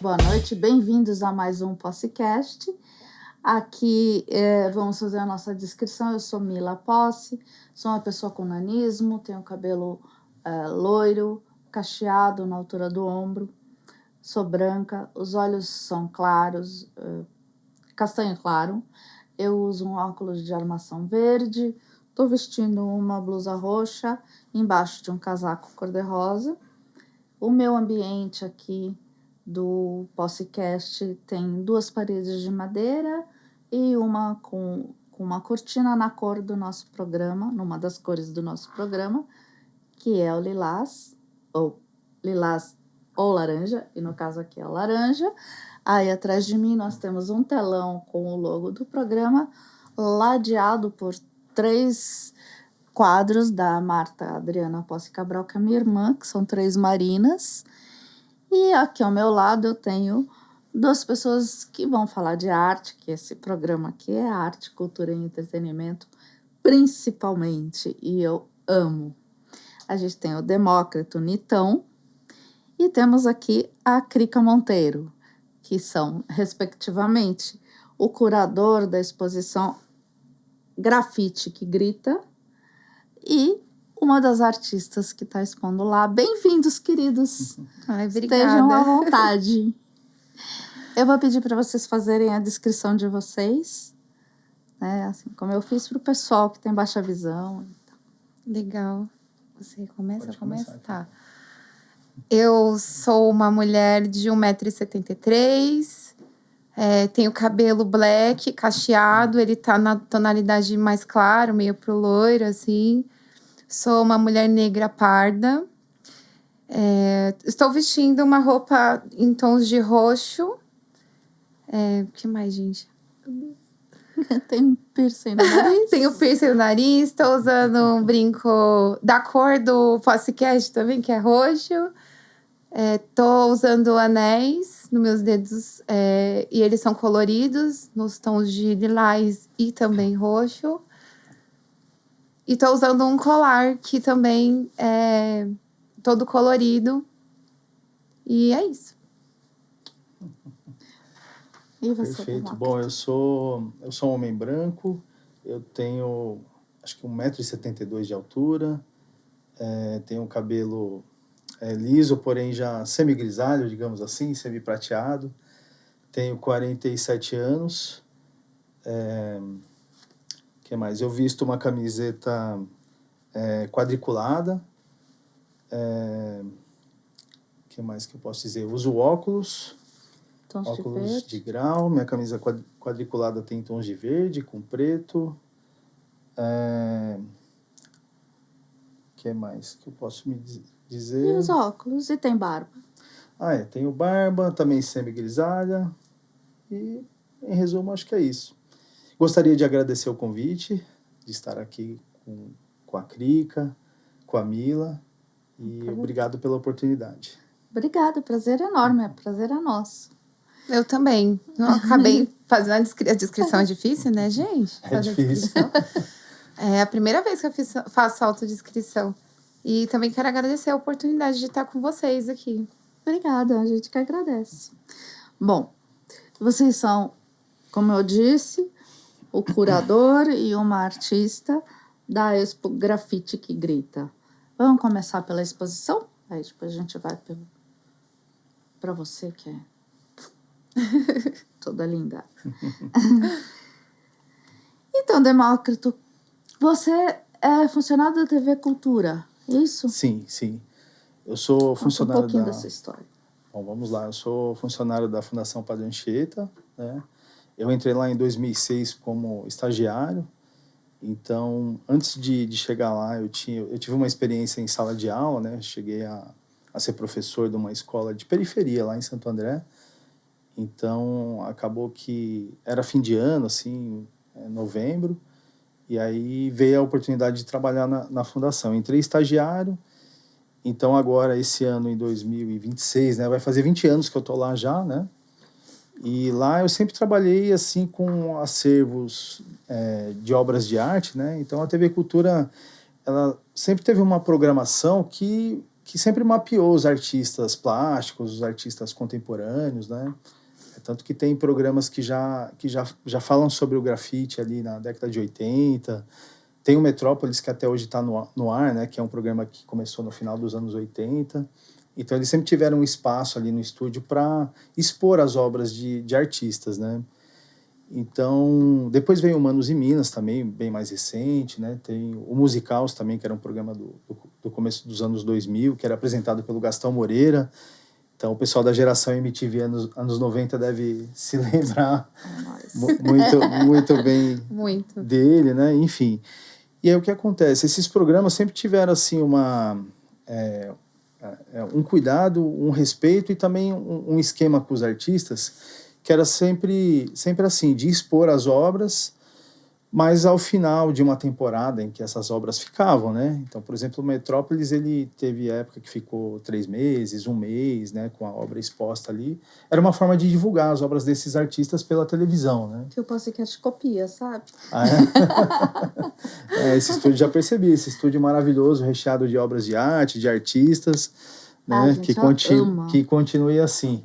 Boa noite, bem-vindos a mais um podcast. Aqui vamos fazer a nossa descrição. Eu sou Mila Posse, sou uma pessoa com nanismo, tenho cabelo loiro, cacheado na altura do ombro, sou branca, os olhos são claros, castanho claro, eu uso um óculos de armação verde, estou vestindo uma blusa roxa embaixo de um casaco cor-de-rosa. O meu ambiente aqui do podcast tem 2 paredes de madeira e uma com uma cortina na cor do nosso programa, numa das cores do nosso programa, que é o lilás ou laranja, e no caso aqui é laranja. Aí atrás de mim nós temos um telão com o logo do programa, ladeado por 3 quadros da Marta Adriana Posse Cabral, que é minha irmã, que são 3 marinas. E aqui ao meu lado eu tenho 2 pessoas que vão falar de arte, que esse programa aqui é arte, cultura e entretenimento, principalmente, e eu amo. A gente tem o Demócrito Nitão e temos aqui a Crica Monteiro, que são, respectivamente, o curador da exposição Grafite que Grita e uma das artistas que está expondo lá. Bem-vindos, queridos. Ai, obrigada. Estejam à vontade. Eu vou pedir para vocês fazerem a descrição de vocês, né? Assim como eu fiz para o pessoal que tem baixa visão. Legal. Você começa? Pode Começa? começar, Tá. Eu sou uma mulher de 1,73 m, tenho cabelo black, cacheado, ele tá na tonalidade mais claro, meio pro loiro, assim. Sou uma mulher negra parda. Estou vestindo uma roupa em tons de roxo. O que mais, gente? Tem um piercing no nariz. Tenho piercing no nariz. Estou usando um brinco da cor do podcast também, que é roxo. Estou usando anéis nos meus dedos. E eles são coloridos, nos tons de lilás e também roxo. E tô usando um colar que também é todo colorido. E é isso. E você, Perfeito. Demócrito? Bom, eu sou um homem branco, eu tenho acho que 1,72 m de altura, tenho um cabelo liso, porém já semi-grisalho, digamos assim, semi-prateado. Tenho 47 anos. Que mais? Eu visto uma camiseta quadriculada. Que mais que eu posso dizer? Eu uso óculos. Tons de Óculos verde. de grau. Minha camisa quadriculada tem tons de verde com preto. Que mais que eu posso me dizer? E os óculos, e tem barba. Tenho barba, também semi-grisalha. E, em resumo, acho que é isso. Gostaria de agradecer o convite, de estar aqui com a Crica, com a Mila. E obrigado pela oportunidade. Obrigada, prazer enorme, prazer é nosso. Eu também. Eu acabei fazendo a descrição. É difícil, né, gente? É Fazer a difícil. descrição. É a primeira vez que eu faço autodescrição. E também quero agradecer a oportunidade de estar com vocês aqui. Obrigada, a gente que agradece. Bom, vocês são, como eu disse, o curador e uma artista da Expo Grafite que Grita. Vamos começar pela exposição? Aí depois a gente vai para você, que é toda linda. Então, Demócrito, você é funcionário da TV Cultura, é isso? Sim. Eu sou funcionário um pouquinho dessa história. Bom, vamos lá. Eu sou funcionário da Fundação Padre Anchieta, né? Eu entrei lá em 2006 como estagiário. Então, antes de chegar lá, eu tive uma experiência em sala de aula, né? Cheguei a ser professor de uma escola de periferia lá em Santo André. Então, acabou que era fim de ano, assim, novembro. E aí veio a oportunidade de trabalhar na fundação. Entrei estagiário. Então, agora, esse ano, em 2026, né? Vai fazer 20 anos que eu tô lá já, né? E lá eu sempre trabalhei assim com acervos de obras de arte, né? Então a TV Cultura, ela sempre teve uma programação que que sempre mapeou os artistas plásticos, os artistas contemporâneos, né? Tanto que tem programas que já falam sobre o grafite ali na década de 80. Tem o Metrópolis, que até hoje está no ar, né? Que é um programa que começou no final dos anos 80. Então, eles sempre tiveram um espaço ali no estúdio para expor as obras de artistas, né? Então, depois veio o Manos e Minas também, bem mais recente, né? Tem o Musicaus também, que era um programa do começo dos anos 2000, que era apresentado pelo Gastão Moreira. Então, o pessoal da geração MTV anos 90 deve se lembrar muito bem Muito. dele, né? Enfim. E aí o que acontece? Esses programas sempre tiveram, assim, um cuidado, um respeito e também um esquema com os artistas que era sempre assim, de expor as obras, mas ao final de uma temporada em que essas obras ficavam, né? Então, por exemplo, o Metrópolis, ele teve época que ficou 3 meses, 1 mês, né? Com a obra exposta ali. Era uma forma de divulgar as obras desses artistas pela televisão, né? Que o podcast copia, sabe? Ah, é? Esse estúdio, já percebi, esse estúdio maravilhoso, recheado de obras de arte, de artistas, né? Gente, Que continue assim.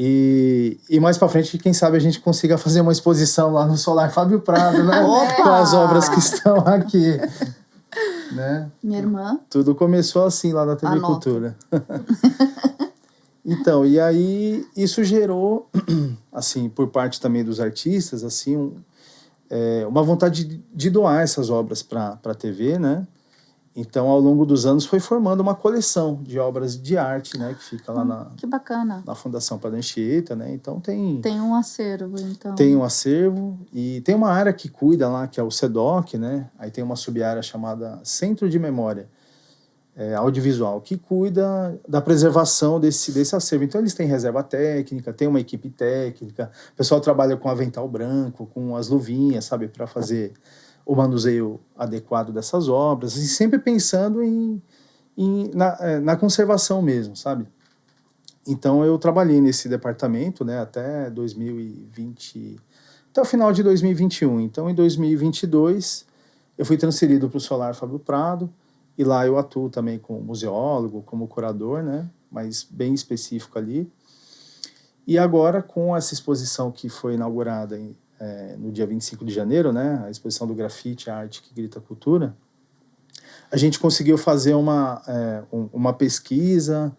E mais para frente, quem sabe a gente consiga fazer uma exposição lá no Solar Fábio Prado, né? Opa! Com as obras que estão aqui. Né? Minha irmã. Tudo começou assim lá na TV Anota. Cultura. Então, e aí isso gerou, assim, por parte também dos artistas, assim, uma vontade de doar essas obras para a TV, né? Então, ao longo dos anos, foi formando uma coleção de obras de arte, né? Que fica lá Que bacana. na Fundação Padre Anchieta, né? Então, tem um acervo, então. Tem um acervo e tem uma área que cuida lá, que é o SEDOC, né? Aí tem uma sub-área chamada Centro de Memória Audiovisual, que cuida da preservação desse acervo. Então, eles têm reserva técnica, tem uma equipe técnica, o pessoal trabalha com avental branco, com as luvinhas, sabe? Para fazer o manuseio adequado dessas obras, e sempre pensando na conservação mesmo, sabe? Então, eu trabalhei nesse departamento, né, até 2020, até o final de 2021. Então, em 2022, eu fui transferido para o Solar Fábio Prado, e lá eu atuo também como museólogo, como curador, né, mas bem específico ali. E agora, com essa exposição que foi inaugurada no dia 25 de janeiro, né, a exposição do Grafite, a Arte que Grita Cultura, a gente conseguiu fazer uma pesquisa,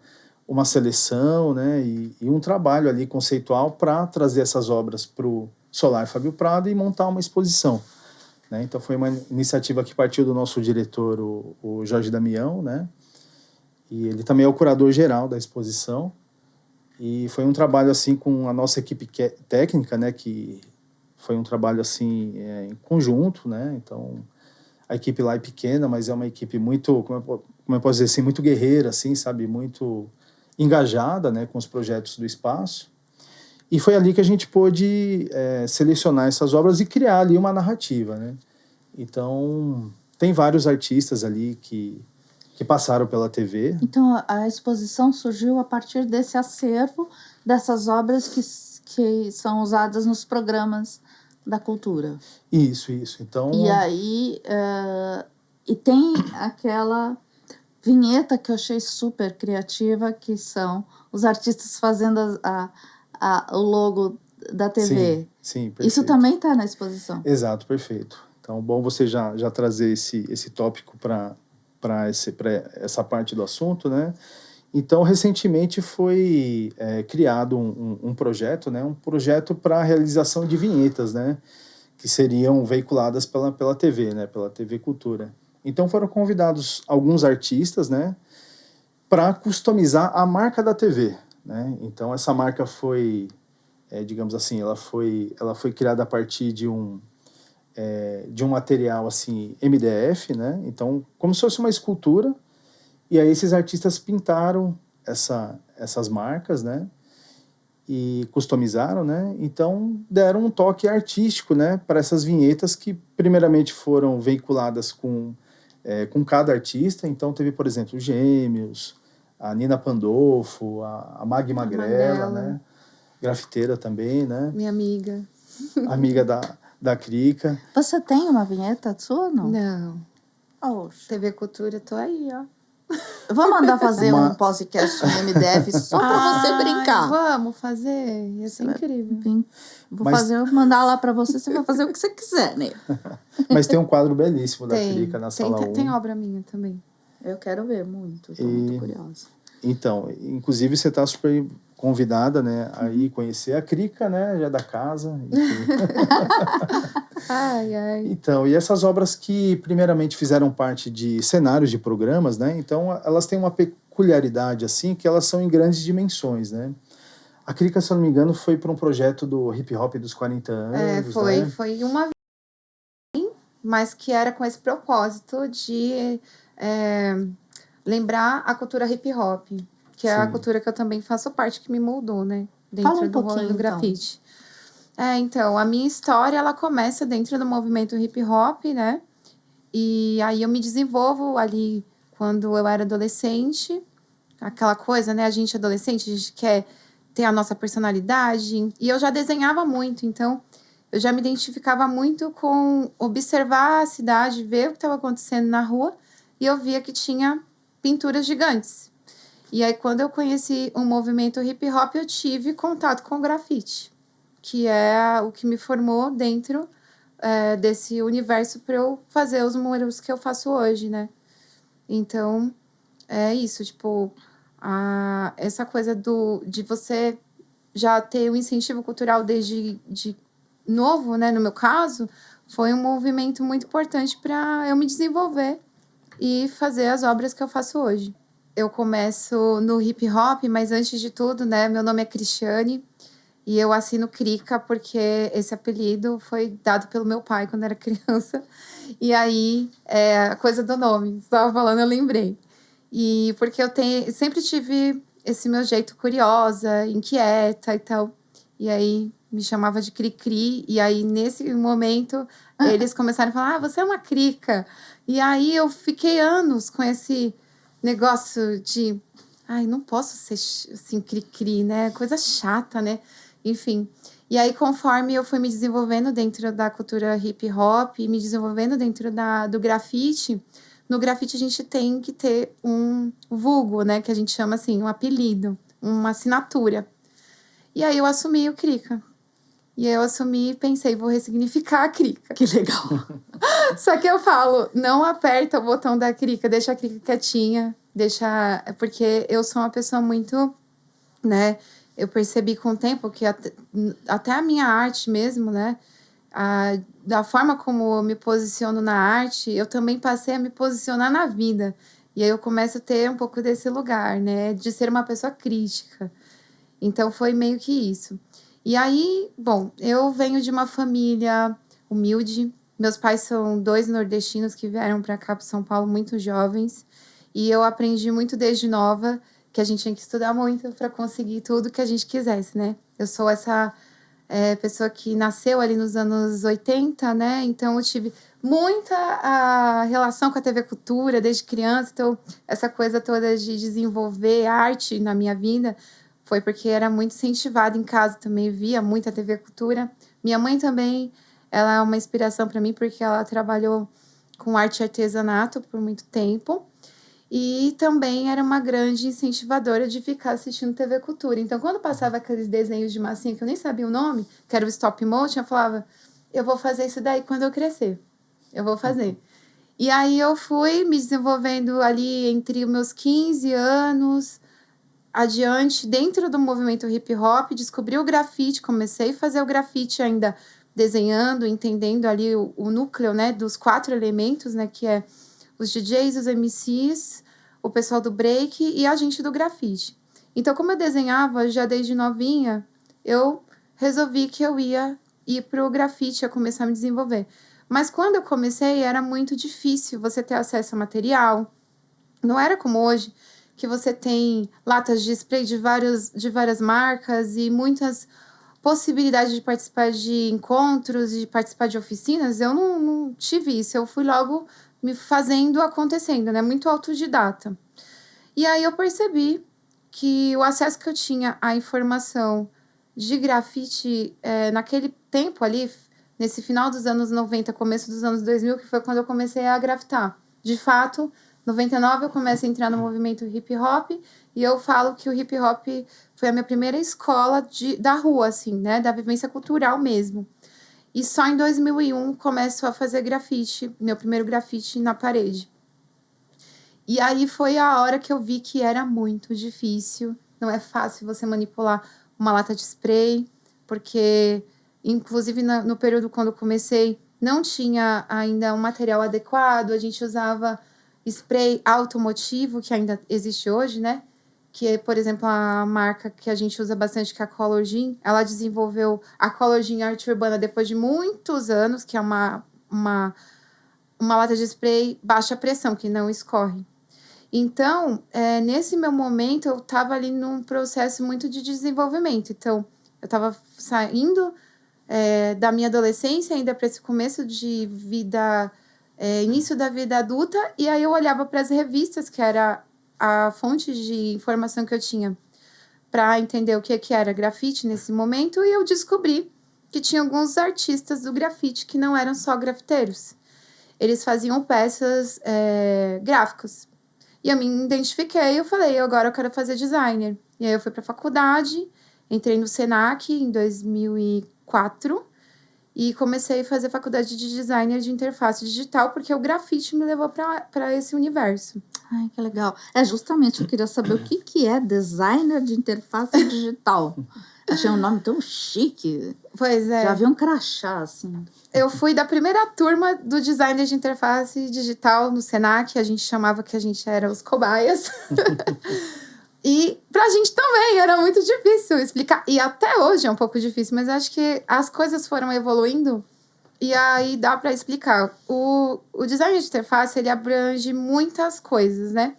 uma seleção, né, e um trabalho ali conceitual para trazer essas obras para o Solar Fábio Prado e montar uma exposição, né? Então foi uma iniciativa que partiu do nosso diretor, o Jorge Damião, né, e ele também é o curador geral da exposição, e foi um trabalho assim com a nossa equipe técnica, né, que foi um trabalho assim em conjunto, né? Então a equipe lá é pequena, mas é uma equipe muito, como eu posso dizer assim, muito guerreira, assim, sabe, muito engajada, né, com os projetos do espaço. E foi ali que a gente pôde selecionar essas obras e criar ali uma narrativa, né? Então, tem vários artistas ali que passaram pela TV. Então, a exposição surgiu a partir desse acervo, dessas obras que são usadas nos programas da cultura. Isso. Então, E aí, e tem aquela vinheta que eu achei super criativa, que são os artistas fazendo o logo da TV. Sim, perfeito. Isso também está na exposição. Exato, perfeito. Então, bom você já trazer esse tópico para essa parte do assunto, né? Então, recentemente foi criado um projeto, né? Um projeto para a realização de vinhetas, né? Que seriam veiculadas pela TV, né? Pela TV Cultura. Então, foram convidados alguns artistas, né? Para customizar a marca da TV, né? Então, essa marca foi, digamos assim, ela foi criada a partir de um material assim MDF, né? Então, como se fosse uma escultura. E aí esses artistas pintaram essas marcas, né? E customizaram, né? Então deram um toque artístico, né? Para essas vinhetas que primeiramente foram veiculadas com cada artista. Então teve, por exemplo, os Gêmeos, a Nina Pandolfo, a Maggie Magrela, né? Grafiteira também, né? Minha amiga. Amiga da Crica. Você tem uma vinheta sua, não? Não. Oxe. TV Cultura, tô aí, ó. Vamos mandar fazer Uma- um podcast no MDF só pra você Ai, brincar. Vamos fazer. Ia ser incrível. Vem, vou Mas- mandar lá pra você, você vai fazer o que você quiser, né? Mas tem um quadro belíssimo da Tem, Krika na sala 1. tem obra minha também. Eu quero ver muito, tô muito E- curiosa. Então, inclusive você está super convidada, né, a ir conhecer a Krika, né, já da casa, enfim. Ai, ai. Então, e essas obras que primeiramente fizeram parte de cenários de programas, né, então elas têm uma peculiaridade, assim, que elas são em grandes dimensões, né. A Krika, se eu não me engano, foi para um projeto do hip hop dos 40 anos, né? Foi uma vez, mas que era com esse propósito de lembrar a cultura hip hop, que é a Sim. cultura que eu também faço parte, que me moldou, né? Dentro Fala um do rolê pouquinho, do grafite. Então, a minha história, ela começa dentro do movimento hip hop, né? E aí eu me desenvolvo ali quando eu era adolescente, aquela coisa, né? A gente adolescente, a gente quer ter a nossa personalidade. E eu já desenhava muito, então eu já me identificava muito com observar a cidade, ver o que estava acontecendo na rua, e eu via que tinha pinturas gigantes. E aí, quando eu conheci o movimento hip hop, eu tive contato com o grafite, que é o que me formou dentro desse universo para eu fazer os números que eu faço hoje, né? Então, é isso, tipo, essa coisa de você já ter um incentivo cultural desde novo, né? No meu caso, foi um movimento muito importante para eu me desenvolver e fazer as obras que eu faço hoje. Eu começo no hip hop, mas antes de tudo, né? Meu nome é Cristiane e eu assino Krika porque esse apelido foi dado pelo meu pai quando era criança. E aí, a coisa do nome, você estava falando, eu lembrei. E porque eu sempre tive esse meu jeito curiosa, inquieta e tal. E aí me chamava de Cri-Cri. E aí, nesse momento, eles começaram a falar: você é uma crica. E aí eu fiquei anos com esse negócio de ai, não posso ser assim, Cri-Cri, né? Coisa chata, né? Enfim. E aí, conforme eu fui me desenvolvendo dentro da cultura hip hop, me desenvolvendo dentro do grafite, no grafite a gente tem que ter um vulgo, né? Que a gente chama assim, um apelido, uma assinatura. E aí eu assumi o Krika. E aí eu assumi e pensei, vou ressignificar a Krika. Que legal. Só que eu falo, não aperta o botão da Krika, deixa a Krika quietinha, porque eu sou uma pessoa muito, né? Eu percebi com o tempo que até a minha arte mesmo, né? Da forma como eu me posiciono na arte, eu também passei a me posicionar na vida. E aí eu começo a ter um pouco desse lugar, né? De ser uma pessoa crítica. Então foi meio que isso. E aí, bom, eu venho de uma família humilde. Meus pais são 2 nordestinos que vieram para cá, para São Paulo, muito jovens. E eu aprendi muito desde nova que a gente tinha que estudar muito para conseguir tudo que a gente quisesse, né? Eu sou essa pessoa que nasceu ali nos anos 80, né? Então eu tive muita relação com a TV Cultura desde criança. Então, essa coisa toda de desenvolver arte na minha vida foi porque era muito incentivada em casa também, via muita TV Cultura. Minha mãe também, ela é uma inspiração para mim porque ela trabalhou com arte e artesanato por muito tempo. E também era uma grande incentivadora de ficar assistindo TV Cultura. Então, quando passava aqueles desenhos de massinha que eu nem sabia o nome, que era o stop motion, eu falava, eu vou fazer isso daí quando eu crescer. Eu vou fazer. E aí eu fui me desenvolvendo ali entre os meus 15 anos adiante, dentro do movimento hip hop, descobri o grafite, comecei a fazer o grafite ainda desenhando, entendendo ali o núcleo, né, dos 4 elementos, né, que é os DJs, os MCs, o pessoal do break e a gente do grafite. Então, como eu desenhava já desde novinha, eu resolvi que eu ia ir pro grafite, ia começar a me desenvolver. Mas quando eu comecei, era muito difícil você ter acesso a material. Não era como hoje, que você tem latas de spray de várias marcas e muitas possibilidades de participar de encontros, de participar de oficinas. Eu não tive isso, eu fui logo me fazendo acontecendo, né? Muito autodidata. E aí eu percebi que o acesso que eu tinha à informação de grafite naquele tempo ali, nesse final dos anos 90, começo dos anos 2000, que foi quando eu comecei a grafitar. De fato, 99 eu começo a entrar no movimento hip hop e eu falo que o hip hop foi a minha primeira escola da rua, assim, né? Da vivência cultural mesmo. E só em 2001 começo a fazer grafite, meu primeiro grafite na parede. E aí foi a hora que eu vi que era muito difícil. Não é fácil você manipular uma lata de spray, porque, inclusive, no período quando eu comecei, não tinha ainda um material adequado. A gente usava spray automotivo, que ainda existe hoje, né? Que é, por exemplo, a marca que a gente usa bastante, que é a Color Jean. Ela desenvolveu a Color Jean Arte Urbana depois de muitos anos, que é uma lata de spray baixa pressão, que não escorre. Então, nesse meu momento, eu estava ali num processo muito de desenvolvimento. Então, eu estava saindo da minha adolescência ainda para esse começo de vida, início da vida adulta, e aí eu olhava para as revistas, que era a fonte de informação que eu tinha para entender o que era grafite nesse momento, e eu descobri que tinha alguns artistas do grafite que não eram só grafiteiros. Eles faziam peças gráficas. E eu me identifiquei, eu falei, agora eu quero fazer designer. E aí eu fui para a faculdade, entrei no Senac em 2004 e comecei a fazer faculdade de designer de interface digital, porque o grafite me levou para esse universo. Ai, que legal. Justamente, eu queria saber o que é designer de interface digital. Achei um nome tão chique. Pois é. Já vi um crachá, assim. Eu fui da primeira turma do design de interface digital no Senac. A gente chamava que a gente era os cobaias. E pra gente também era muito difícil explicar. E até hoje é um pouco difícil, mas acho que as coisas foram evoluindo e aí dá pra explicar. O design de interface, ele abrange muitas coisas, né?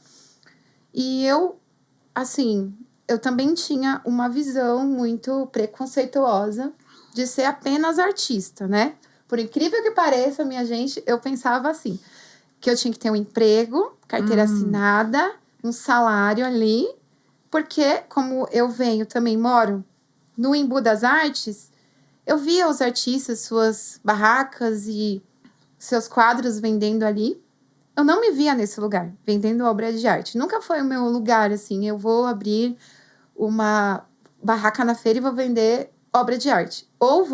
E eu também tinha uma visão muito preconceituosa de ser apenas artista, né? Por incrível que pareça, minha gente, eu pensava assim, que eu tinha que ter um emprego, carteira assinada, um salário ali, porque como eu também moro no Embu das Artes, eu via os artistas, suas barracas e seus quadros vendendo ali. Eu não me via nesse lugar, vendendo obra de arte. Nunca foi o meu lugar, assim, eu vou abrir uma barraca na feira e vou vender obra de arte. Ou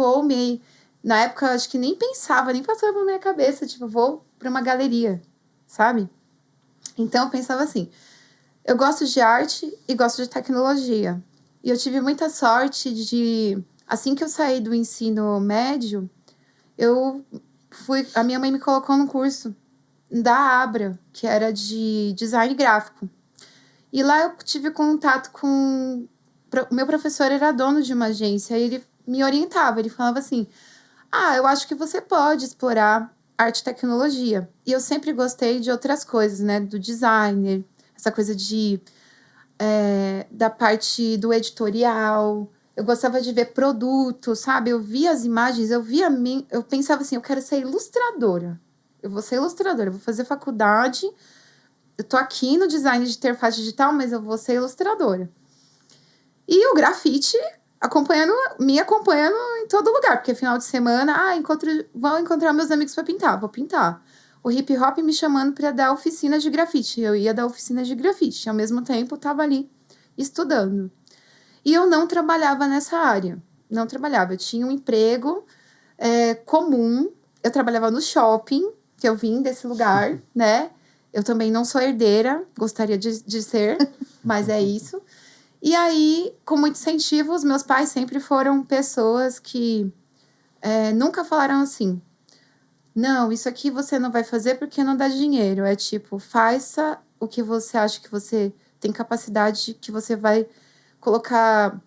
na época, acho que nem pensava, nem passava pela minha cabeça, tipo, vou para uma galeria, sabe? Então, eu pensava assim, eu gosto de arte e gosto de tecnologia. E eu tive muita sorte assim que eu saí do ensino médio, a minha mãe me colocou num curso da Abra, que era de design gráfico. E lá eu tive contato com... O meu professor era dono de uma agência e ele me orientava. Ele falava assim, eu acho que você pode explorar arte e tecnologia. E eu sempre gostei de outras coisas, né? Do designer, essa coisa da parte do editorial. Eu gostava de ver produtos, sabe? Eu via as imagens, eu pensava assim, eu quero ser ilustradora. Eu vou ser ilustradora, eu vou fazer faculdade. Eu tô aqui no design de interface digital, mas eu vou ser ilustradora. E o grafite me acompanhando em todo lugar. Porque final de semana, vou encontrar meus amigos para pintar. Vou pintar. O hip hop me chamando para dar oficina de grafite. Eu ia dar oficina de grafite. Ao mesmo tempo, eu tava ali estudando. E eu não trabalhava nessa área. Não trabalhava. Eu tinha um emprego comum. Eu trabalhava no shopping, que eu vim desse lugar, né? Eu também não sou herdeira. Gostaria de ser, mas é isso. E aí, com muito incentivo, os meus pais sempre foram pessoas que nunca falaram assim, não, isso aqui você não vai fazer porque não dá dinheiro. É tipo, faça o que você acha que você tem capacidade, que você vai colocar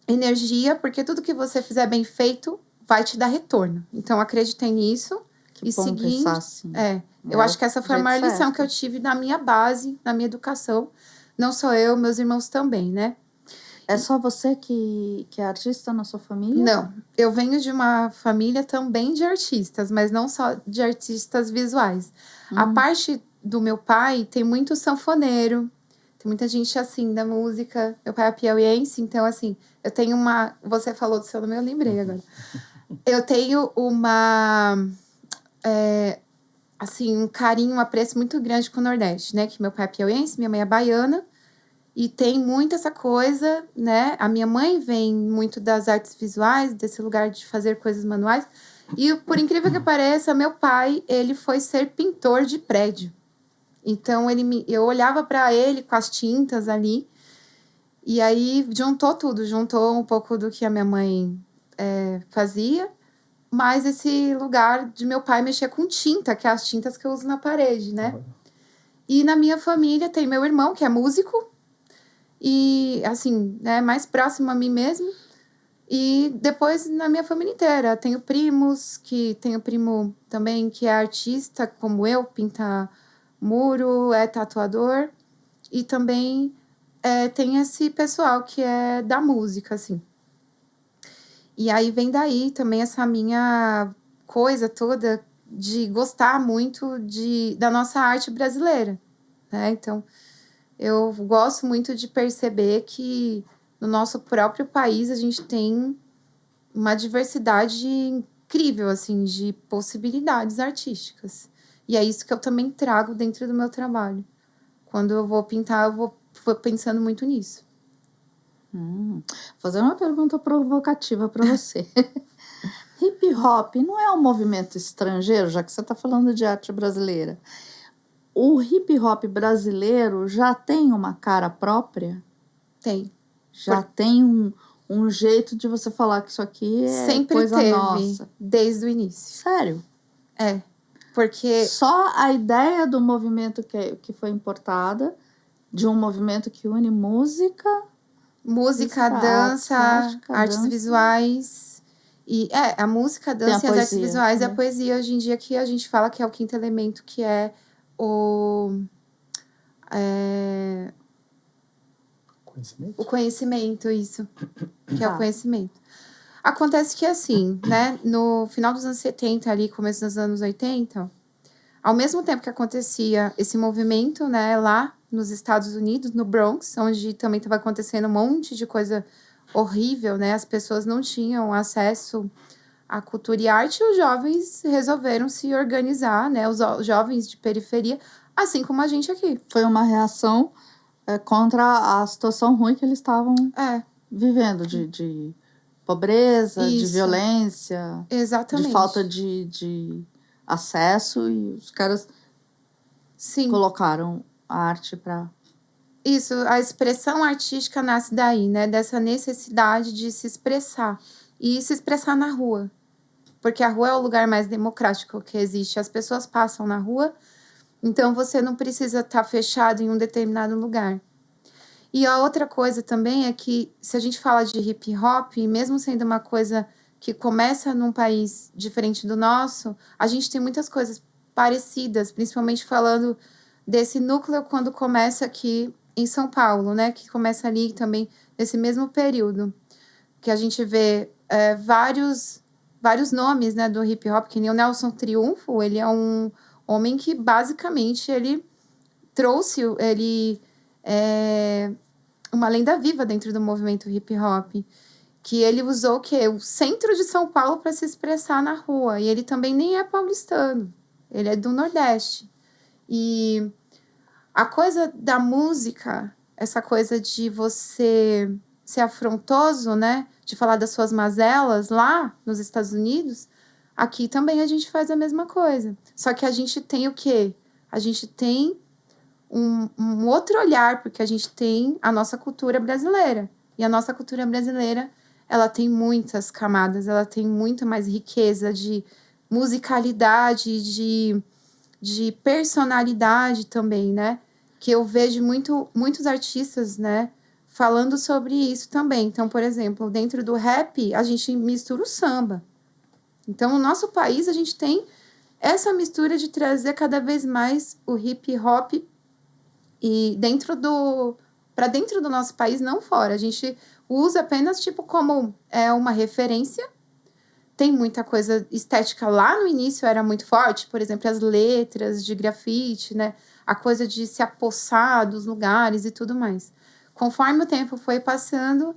energia, porque tudo que você fizer bem feito vai te dar retorno. Então, acreditei nisso. Que bom pensar assim. Eu acho que essa foi a maior lição que eu tive na minha base, na minha educação. Não só eu, meus irmãos também, né? É só você que é artista na sua família? Não, eu venho de uma família também de artistas, mas não só de artistas visuais. A parte do meu pai tem muito sanfoneiro, tem muita gente assim da música. Meu pai é piauiense, então assim, eu tenho uma... Você falou do seu nome, eu lembrei agora. Eu tenho assim, um carinho, um apreço muito grande com o Nordeste, né? Que meu pai é piauiense, minha mãe é baiana. E tem muito essa coisa, né? A minha mãe vem muito das artes visuais, desse lugar de fazer coisas manuais. E, por incrível que pareça, meu pai, ele foi ser pintor de prédio. Então, eu olhava para ele com as tintas ali. E aí, juntou tudo. Juntou um pouco do que a minha mãe fazia. Mas esse lugar de meu pai mexer com tinta, que é as tintas que eu uso na parede, né? E na minha família tem meu irmão, que é músico. E, assim, né, mais próximo a mim mesmo. E depois, na minha família inteira, tenho primos, tenho primo também que é artista, como eu, pinta muro, é tatuador. E também tem esse pessoal que é da música, assim. E aí vem daí também essa minha coisa toda de gostar muito da nossa arte brasileira, né? Então, eu gosto muito de perceber que no nosso próprio país a gente tem uma diversidade incrível, assim, de possibilidades artísticas. E é isso que eu também trago dentro do meu trabalho. Quando eu vou pintar, eu vou pensando muito nisso. Vou fazer uma pergunta provocativa para você. Hip hop não é um movimento estrangeiro, já que você está falando de arte brasileira? O hip hop brasileiro já tem uma cara própria? Tem. Já tem um jeito de você falar que isso aqui é Sempre coisa teve, nossa? desde o início. Sério? É, porque... Só a ideia do movimento que foi importada, de um movimento que une música, dança, artes dança. visuais. E a música, a dança e as artes visuais e a poesia hoje em dia que a gente fala que é o quinto elemento, que é Conhecimento? o conhecimento, isso. Que é o conhecimento. Acontece que assim, né? No final dos anos 70, ali, começo dos anos 80, ao mesmo tempo que acontecia esse movimento, né, lá nos Estados Unidos, no Bronx, onde também estava acontecendo um monte de coisa horrível, né? As pessoas não tinham acesso à cultura e arte, e os jovens resolveram se organizar, né? Os jovens de periferia, assim como a gente aqui. Foi uma reação contra a situação ruim que eles estavam vivendo, de pobreza, de violência, exatamente, de falta de acesso, e os caras colocaram a arte para... Isso, a expressão artística nasce daí, né? Dessa necessidade de se expressar. E se expressar na rua. Porque a rua é o lugar mais democrático que existe. As pessoas passam na rua, então você não precisa estar fechado em um determinado lugar. E a outra coisa também é que, se a gente fala de hip hop, mesmo sendo uma coisa que começa num país diferente do nosso, a gente tem muitas coisas parecidas, principalmente falando desse núcleo quando começa aqui em São Paulo, né? Que começa ali também nesse mesmo período. Que a gente vê vários nomes, né, do hip hop, que nem o Nelson Triunfo, ele é um homem que basicamente ele trouxe uma lenda viva dentro do movimento hip hop, que ele usou o centro de São Paulo para se expressar na rua, e ele também nem é paulistano, ele é do Nordeste. E a coisa da música, essa coisa de você ser afrontoso, né? De falar das suas mazelas lá nos Estados Unidos, aqui também a gente faz a mesma coisa. Só que a gente tem o quê? A gente tem um outro olhar, porque a gente tem a nossa cultura brasileira. E a nossa cultura brasileira, ela tem muitas camadas, ela tem muito mais riqueza de musicalidade, de personalidade também, né? Que eu vejo muitos artistas, né, falando sobre isso também. Então, por exemplo, dentro do rap, a gente mistura o samba. Então, no nosso país, a gente tem essa mistura de trazer cada vez mais o hip hop e para dentro do nosso país, não fora. A gente usa apenas tipo como uma referência. Tem muita coisa estética lá no início, era muito forte. Por exemplo, as letras de grafite, né? A coisa de se apossar dos lugares e tudo mais. Conforme o tempo foi passando,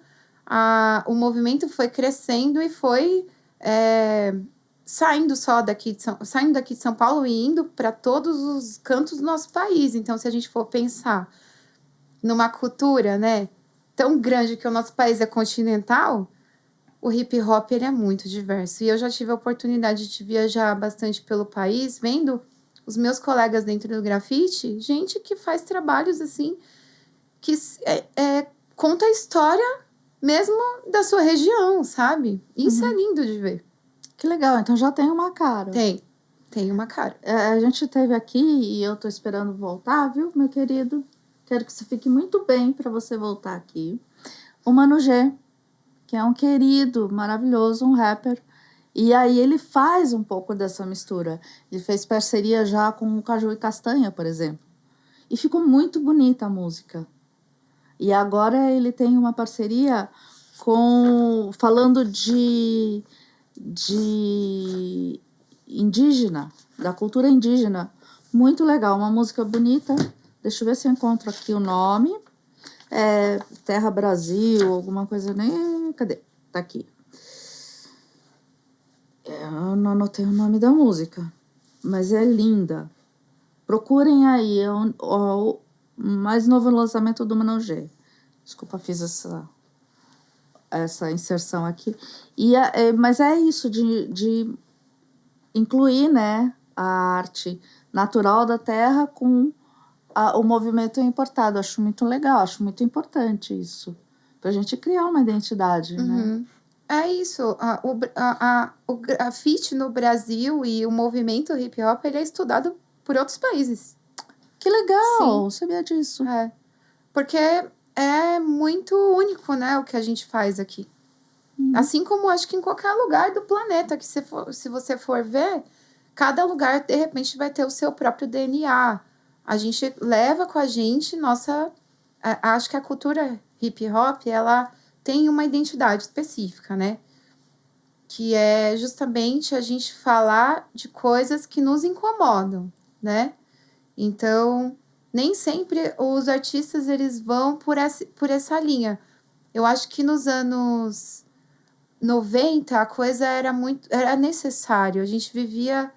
o movimento foi crescendo e foi saindo daqui de São Paulo e indo para todos os cantos do nosso país. Então, se a gente for pensar numa cultura, né, tão grande que o nosso país é continental, o hip hop ele é muito diverso. E eu já tive a oportunidade de viajar bastante pelo país, vendo os meus colegas dentro do grafite, gente que faz trabalhos assim, que conta a história mesmo da sua região, sabe? Isso é lindo de ver. Que legal, então já tem uma cara. Tem uma cara. A gente teve aqui, e eu tô esperando voltar, viu, meu querido? Quero que você fique muito bem para você voltar aqui. O Mano G, que é um querido, maravilhoso, um rapper. E aí ele faz um pouco dessa mistura. Ele fez parceria já com o Caju e Castanha, por exemplo. E ficou muito bonita a música. E agora ele tem uma parceria falando de indígena, da cultura indígena. Muito legal, uma música bonita. Deixa eu ver se eu encontro aqui o nome. Terra Brasil, alguma coisa, nem... Cadê? Tá aqui. Eu não anotei o nome da música, mas é linda. Procurem aí, é o mais novo lançamento do Mano G. Desculpa, fiz essa inserção aqui. Mas é isso, de incluir, né, a arte natural da terra com o movimento importado. Acho muito legal, acho muito importante isso. Pra gente criar uma identidade, né? É isso. O grafite no Brasil e o movimento hip hop, ele é estudado por outros países. Que legal, sabia disso. Porque é muito único, né, o que a gente faz aqui. Assim como acho que em qualquer lugar do planeta, que se você for ver, cada lugar, de repente, vai ter o seu próprio DNA. A gente leva com a gente acho que a cultura hip hop, ela tem uma identidade específica, né? Que é justamente a gente falar de coisas que nos incomodam, né? Então, nem sempre os artistas eles vão por essa linha. Eu acho que nos anos 90 a coisa era necessário. A gente vivia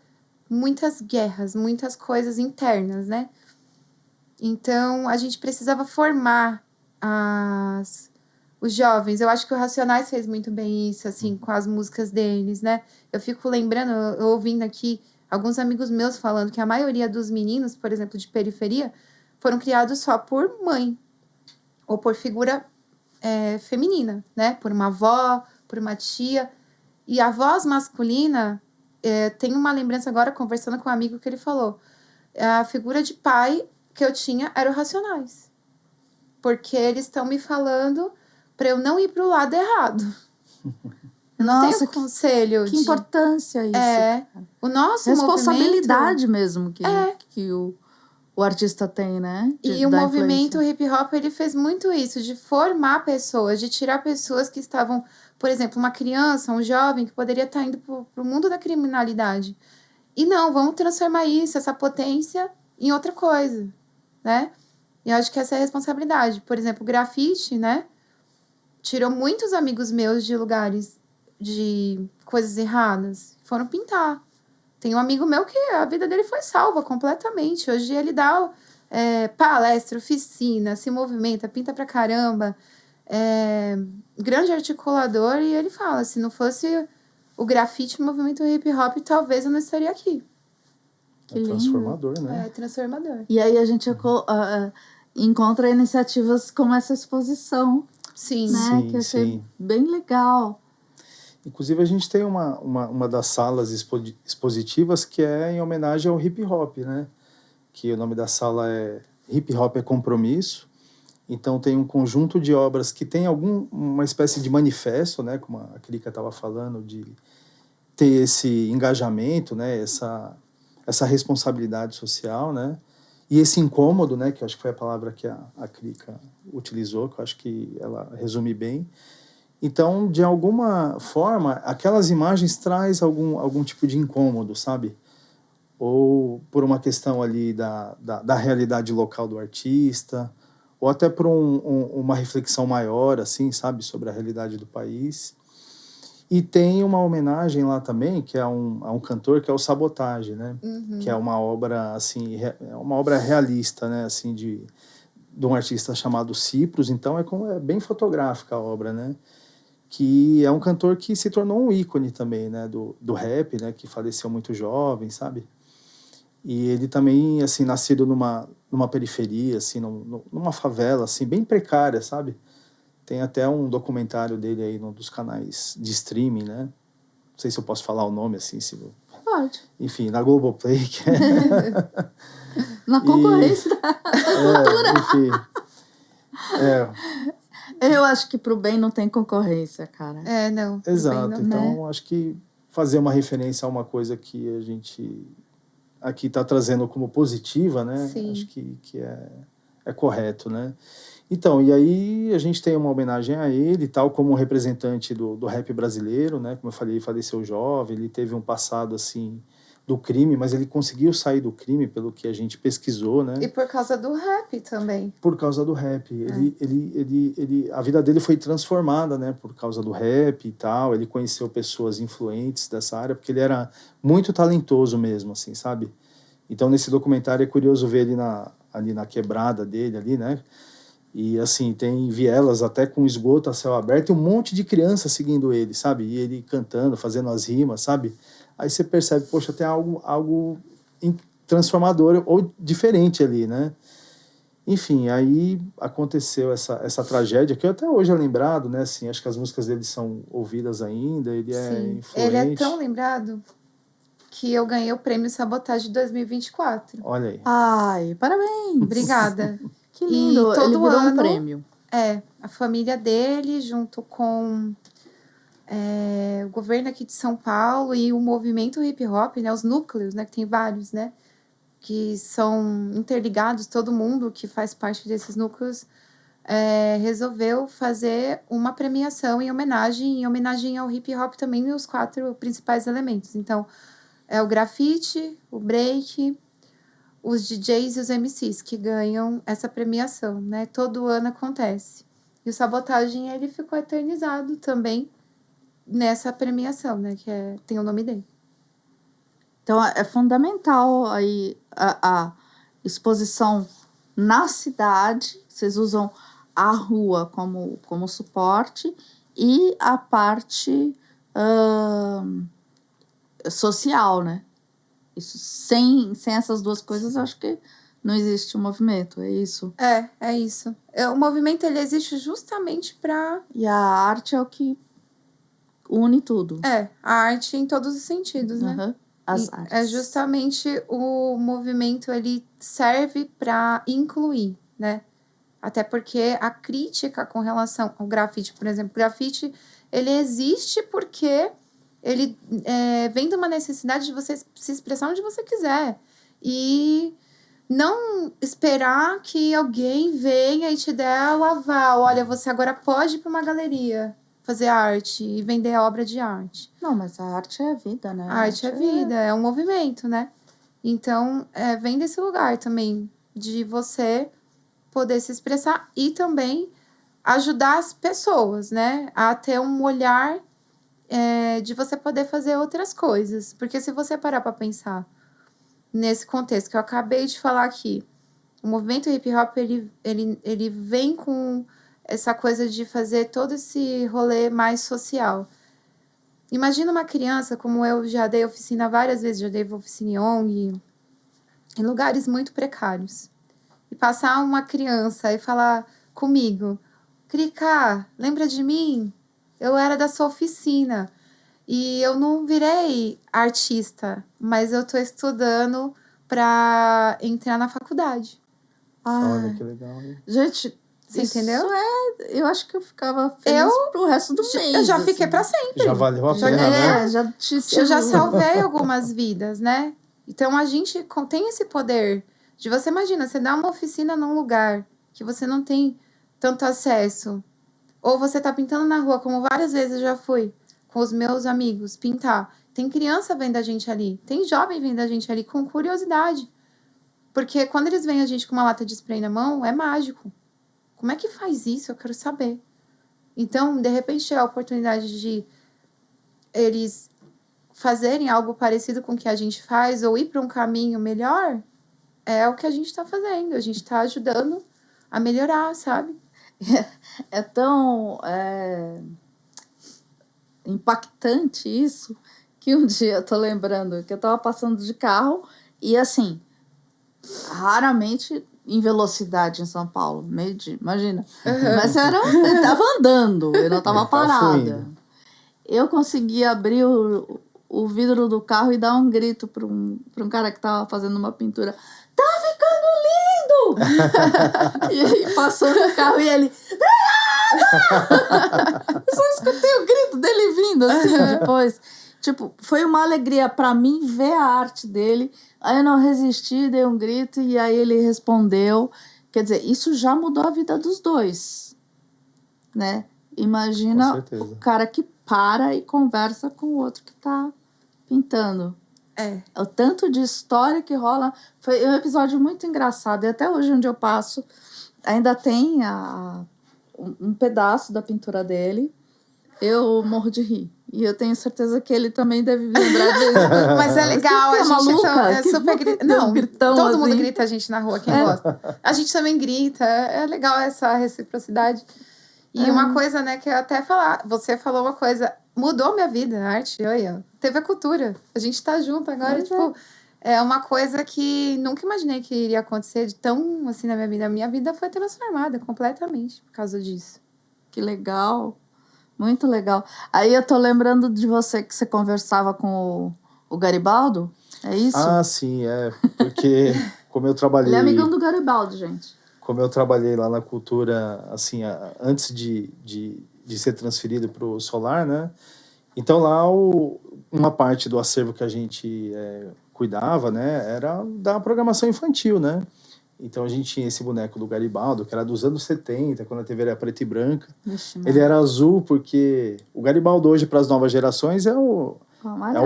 muitas guerras, muitas coisas internas, né? Então, a gente precisava formar os jovens. Eu acho que o Racionais fez muito bem isso, assim, com as músicas deles, né? Eu fico lembrando, eu ouvindo aqui alguns amigos meus falando que a maioria dos meninos, por exemplo, de periferia, foram criados só por mãe ou por figura feminina, né? Por uma avó, por uma tia. E a voz masculina, tem uma lembrança agora, conversando com um amigo, que ele falou, a figura de pai que eu tinha era o Racionais. Porque eles estão me falando para eu não ir para o lado errado. Eu não tenho conselho. Que importância isso. O nosso responsabilidade mesmo que o artista tem, né? E o movimento hip hop, ele fez muito isso, de formar pessoas, de tirar pessoas que estavam, por exemplo, uma criança, um jovem que poderia estar indo para o mundo da criminalidade. E não, vamos transformar isso, essa potência, em outra coisa, né? E eu acho que essa é a responsabilidade. Por exemplo, o grafite, né? Tirou muitos amigos meus de lugares de coisas erradas. Foram pintar. Tem um amigo meu que a vida dele foi salva completamente. Hoje ele dá palestra, oficina, se movimenta, pinta pra caramba. Grande articulador. E ele fala, se não fosse o grafite, o movimento hip hop, talvez eu não estaria aqui. É transformador, né? É transformador. E aí a gente encontra iniciativas como essa exposição. Sim. Né? Sim, que eu achei sim. bem legal. Inclusive, a gente tem uma das salas expositivas que é em homenagem ao hip hop, né? Que o nome da sala é Hip Hop é Compromisso. Então, tem um conjunto de obras que tem uma espécie de manifesto, né? Como a Krika estava falando, de ter esse engajamento, né? Essa responsabilidade social, né? E esse incômodo, né? Que eu acho que foi a palavra que a Krika utilizou, que eu acho que ela resume bem. Então, de alguma forma, aquelas imagens traz algum tipo de incômodo, sabe? Ou por uma questão ali da realidade local do artista, ou até por uma reflexão maior, assim, sabe? Sobre a realidade do país. E tem uma homenagem lá também, que é a um cantor, que é o Sabotage, né? Que é uma obra, assim, é uma obra realista, né? Assim, de um artista chamado Cipros. Então, é bem fotográfica a obra, né? Que é um cantor que se tornou um ícone também, né? Do rap, né? Que faleceu muito jovem, sabe? E ele também, assim, nascido numa periferia, assim, numa favela, assim, bem precária, sabe? Tem até um documentário dele aí num dos canais de streaming, né? Não sei se eu posso falar o nome, assim, se... Pode. Enfim, na Globoplay, que é... Na concorrência. enfim. Eu acho que pro bem não tem concorrência, cara. Não. Exato. Não, Então, acho que fazer uma referência a uma coisa que a gente aqui está trazendo como positiva, né? Sim. Acho que é correto, né? Então, e aí a gente tem uma homenagem a ele, tal como um representante do rap brasileiro, né? Como eu falei, ele faleceu jovem, ele teve um passado, assim, do crime, mas ele conseguiu sair do crime, pelo que a gente pesquisou, né? E por causa do rap também. Por causa do rap. A vida dele foi transformada, né? Por causa do rap e tal. Ele conheceu pessoas influentes dessa área, porque ele era muito talentoso mesmo, assim, sabe? Então, nesse documentário é curioso ver ele ali na quebrada dele, ali, né? E, assim, tem vielas até com esgoto a céu aberto e um monte de crianças seguindo ele, sabe? E ele cantando, fazendo as rimas, sabe? Aí você percebe, poxa, tem algo transformador ou diferente ali, né? Enfim, aí aconteceu essa tragédia, que até hoje é lembrado, né? Assim, acho que as músicas dele são ouvidas ainda, ele é influente. Ele é tão lembrado que eu ganhei o prêmio Sabotage 2024. Olha aí. Ai, parabéns! Obrigada. Que lindo, E todo ele virou ano, um prêmio. A família dele, junto com o governo aqui de São Paulo e o movimento hip hop, né? Os núcleos, né? Que tem vários, né? Que são interligados, todo mundo que faz parte desses núcleos resolveu fazer uma premiação em homenagem ao hip hop também e os 4 principais elementos. Então, é o grafite, o break, os DJs e os MCs que ganham essa premiação, né? Todo ano acontece. E o Sabotagem, ele ficou eternizado também nessa premiação, né? Que tem o nome dele. Então, é fundamental aí a exposição na cidade. Vocês usam a rua como suporte e a parte social, né? Isso, sem essas duas coisas, eu acho que não existe um movimento, é isso. É isso. O movimento, ele existe justamente para... E a arte é o que une tudo. A arte em todos os sentidos, né? Uhum. As artes. É justamente o movimento, ele serve para incluir, né? Até porque a crítica com relação ao grafite, por exemplo, o grafite, ele existe porque ele vem de uma necessidade de você se expressar onde você quiser. E não esperar que alguém venha e te dê o aval. Olha, você agora pode ir para uma galeria fazer arte e vender obra de arte. Não, mas a arte é a vida, né? A arte é vida, é um movimento, né? Então, vem desse lugar também, de você poder se expressar e também ajudar as pessoas, né? A ter um olhar de você poder fazer outras coisas. Porque se você parar para pensar nesse contexto que eu acabei de falar aqui, o movimento hip hop, ele vem com essa coisa de fazer todo esse rolê mais social. Imagina uma criança, como eu já dei oficina várias vezes, já dei oficina em ONG, em lugares muito precários. E passar uma criança e falar comigo, Krika, lembra de mim? Eu era da sua oficina. E eu não virei artista, mas eu tô estudando para entrar na faculdade. Olha que legal, hein? Gente, você entendeu? Eu acho que eu ficava feliz pro resto do mês. Eu já fiquei para sempre. Já valeu a pena, né? Eu já salvei algumas vidas, né? Então, a gente tem esse poder de você, imagina, você dá uma oficina num lugar que você não tem tanto acesso. Ou você tá pintando na rua, como várias vezes eu já fui com os meus amigos pintar. Tem criança vendo a gente ali. Tem jovem vendo a gente ali com curiosidade. Porque quando eles veem a gente com uma lata de spray na mão, é mágico. Como é que faz isso? Eu quero saber. Então, de repente, é a oportunidade de eles fazerem algo parecido com o que a gente faz ou ir para um caminho melhor, é o que a gente está fazendo. A gente está ajudando a melhorar, sabe? É tão impactante isso, que um dia eu tô lembrando que eu tava passando de carro e assim, raramente em velocidade em São Paulo, imagina. Mas eu tava andando, eu não tava Ele tava parada. fluindo. Eu consegui abrir o vidro do carro e dar um grito para um cara que tava fazendo uma pintura. Tá ficando lindo! E aí passou no carro e ele... Eu só escutei o grito dele vindo assim depois. Tipo, foi uma alegria para mim ver a arte dele. Aí eu não resisti, dei um grito e aí ele respondeu. Quer dizer, isso já mudou a vida dos dois, né? Com Imagina certeza. o cara que para e conversa com o outro que tá pintando. É. O tanto de história que rola. Foi um episódio muito engraçado. E até hoje, onde eu passo, ainda tem um pedaço da pintura dele. Eu morro de rir. E eu tenho certeza que ele também deve lembrar disso. Mas é legal, Que a gente maluca, é super grita. Não, gritão todo mundo assim. grita a gente na rua, quem gosta. A gente também grita, é legal essa reciprocidade. E uma coisa, né, que eu até falar, você falou uma coisa, mudou minha vida, a arte, olha, teve a cultura, a gente tá junto agora, Pois tipo, é uma coisa que nunca imaginei que iria acontecer de tão, assim, na minha vida foi transformada completamente por causa disso. Que legal. Muito legal. Aí eu tô lembrando de você que você conversava com o Garibaldo. É isso? Ah, sim, porque como eu trabalhei... Ele é amigão do Garibaldo, gente. Como eu trabalhei lá na cultura, assim, antes de ser transferido para o Solar, né? Então lá uma parte do acervo que a gente cuidava, né? Era da programação infantil, né? Então a gente tinha esse boneco do Garibaldo, que era dos anos 70, quando a TV era preta e branca. Vixe, Ele era azul porque o Garibaldo hoje para as novas gerações é o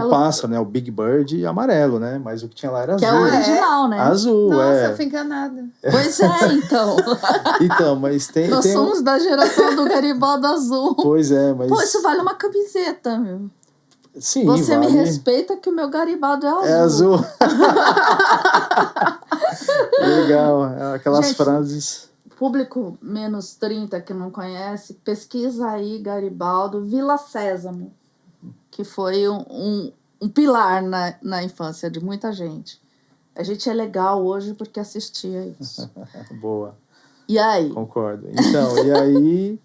pássaro, né? O Big Bird amarelo, né? Mas o que tinha lá era que azul. é o original, né? Azul, Nossa, eu fui enganada. Pois é, então. Então, mas tem... Nós somos da geração do Garibaldo azul. Pois é, mas... Pô, isso vale uma camiseta, meu. Sim, Você vale... me respeita que o meu Garibaldo é azul. É azul. Legal, aquelas Gente, frases... Público menos 30 que não conhece, pesquisa aí Garibaldo, Vila Sésamo, que foi um pilar na infância de muita gente. A gente é legal hoje porque assistia isso. Boa. E aí? Concordo. Então, e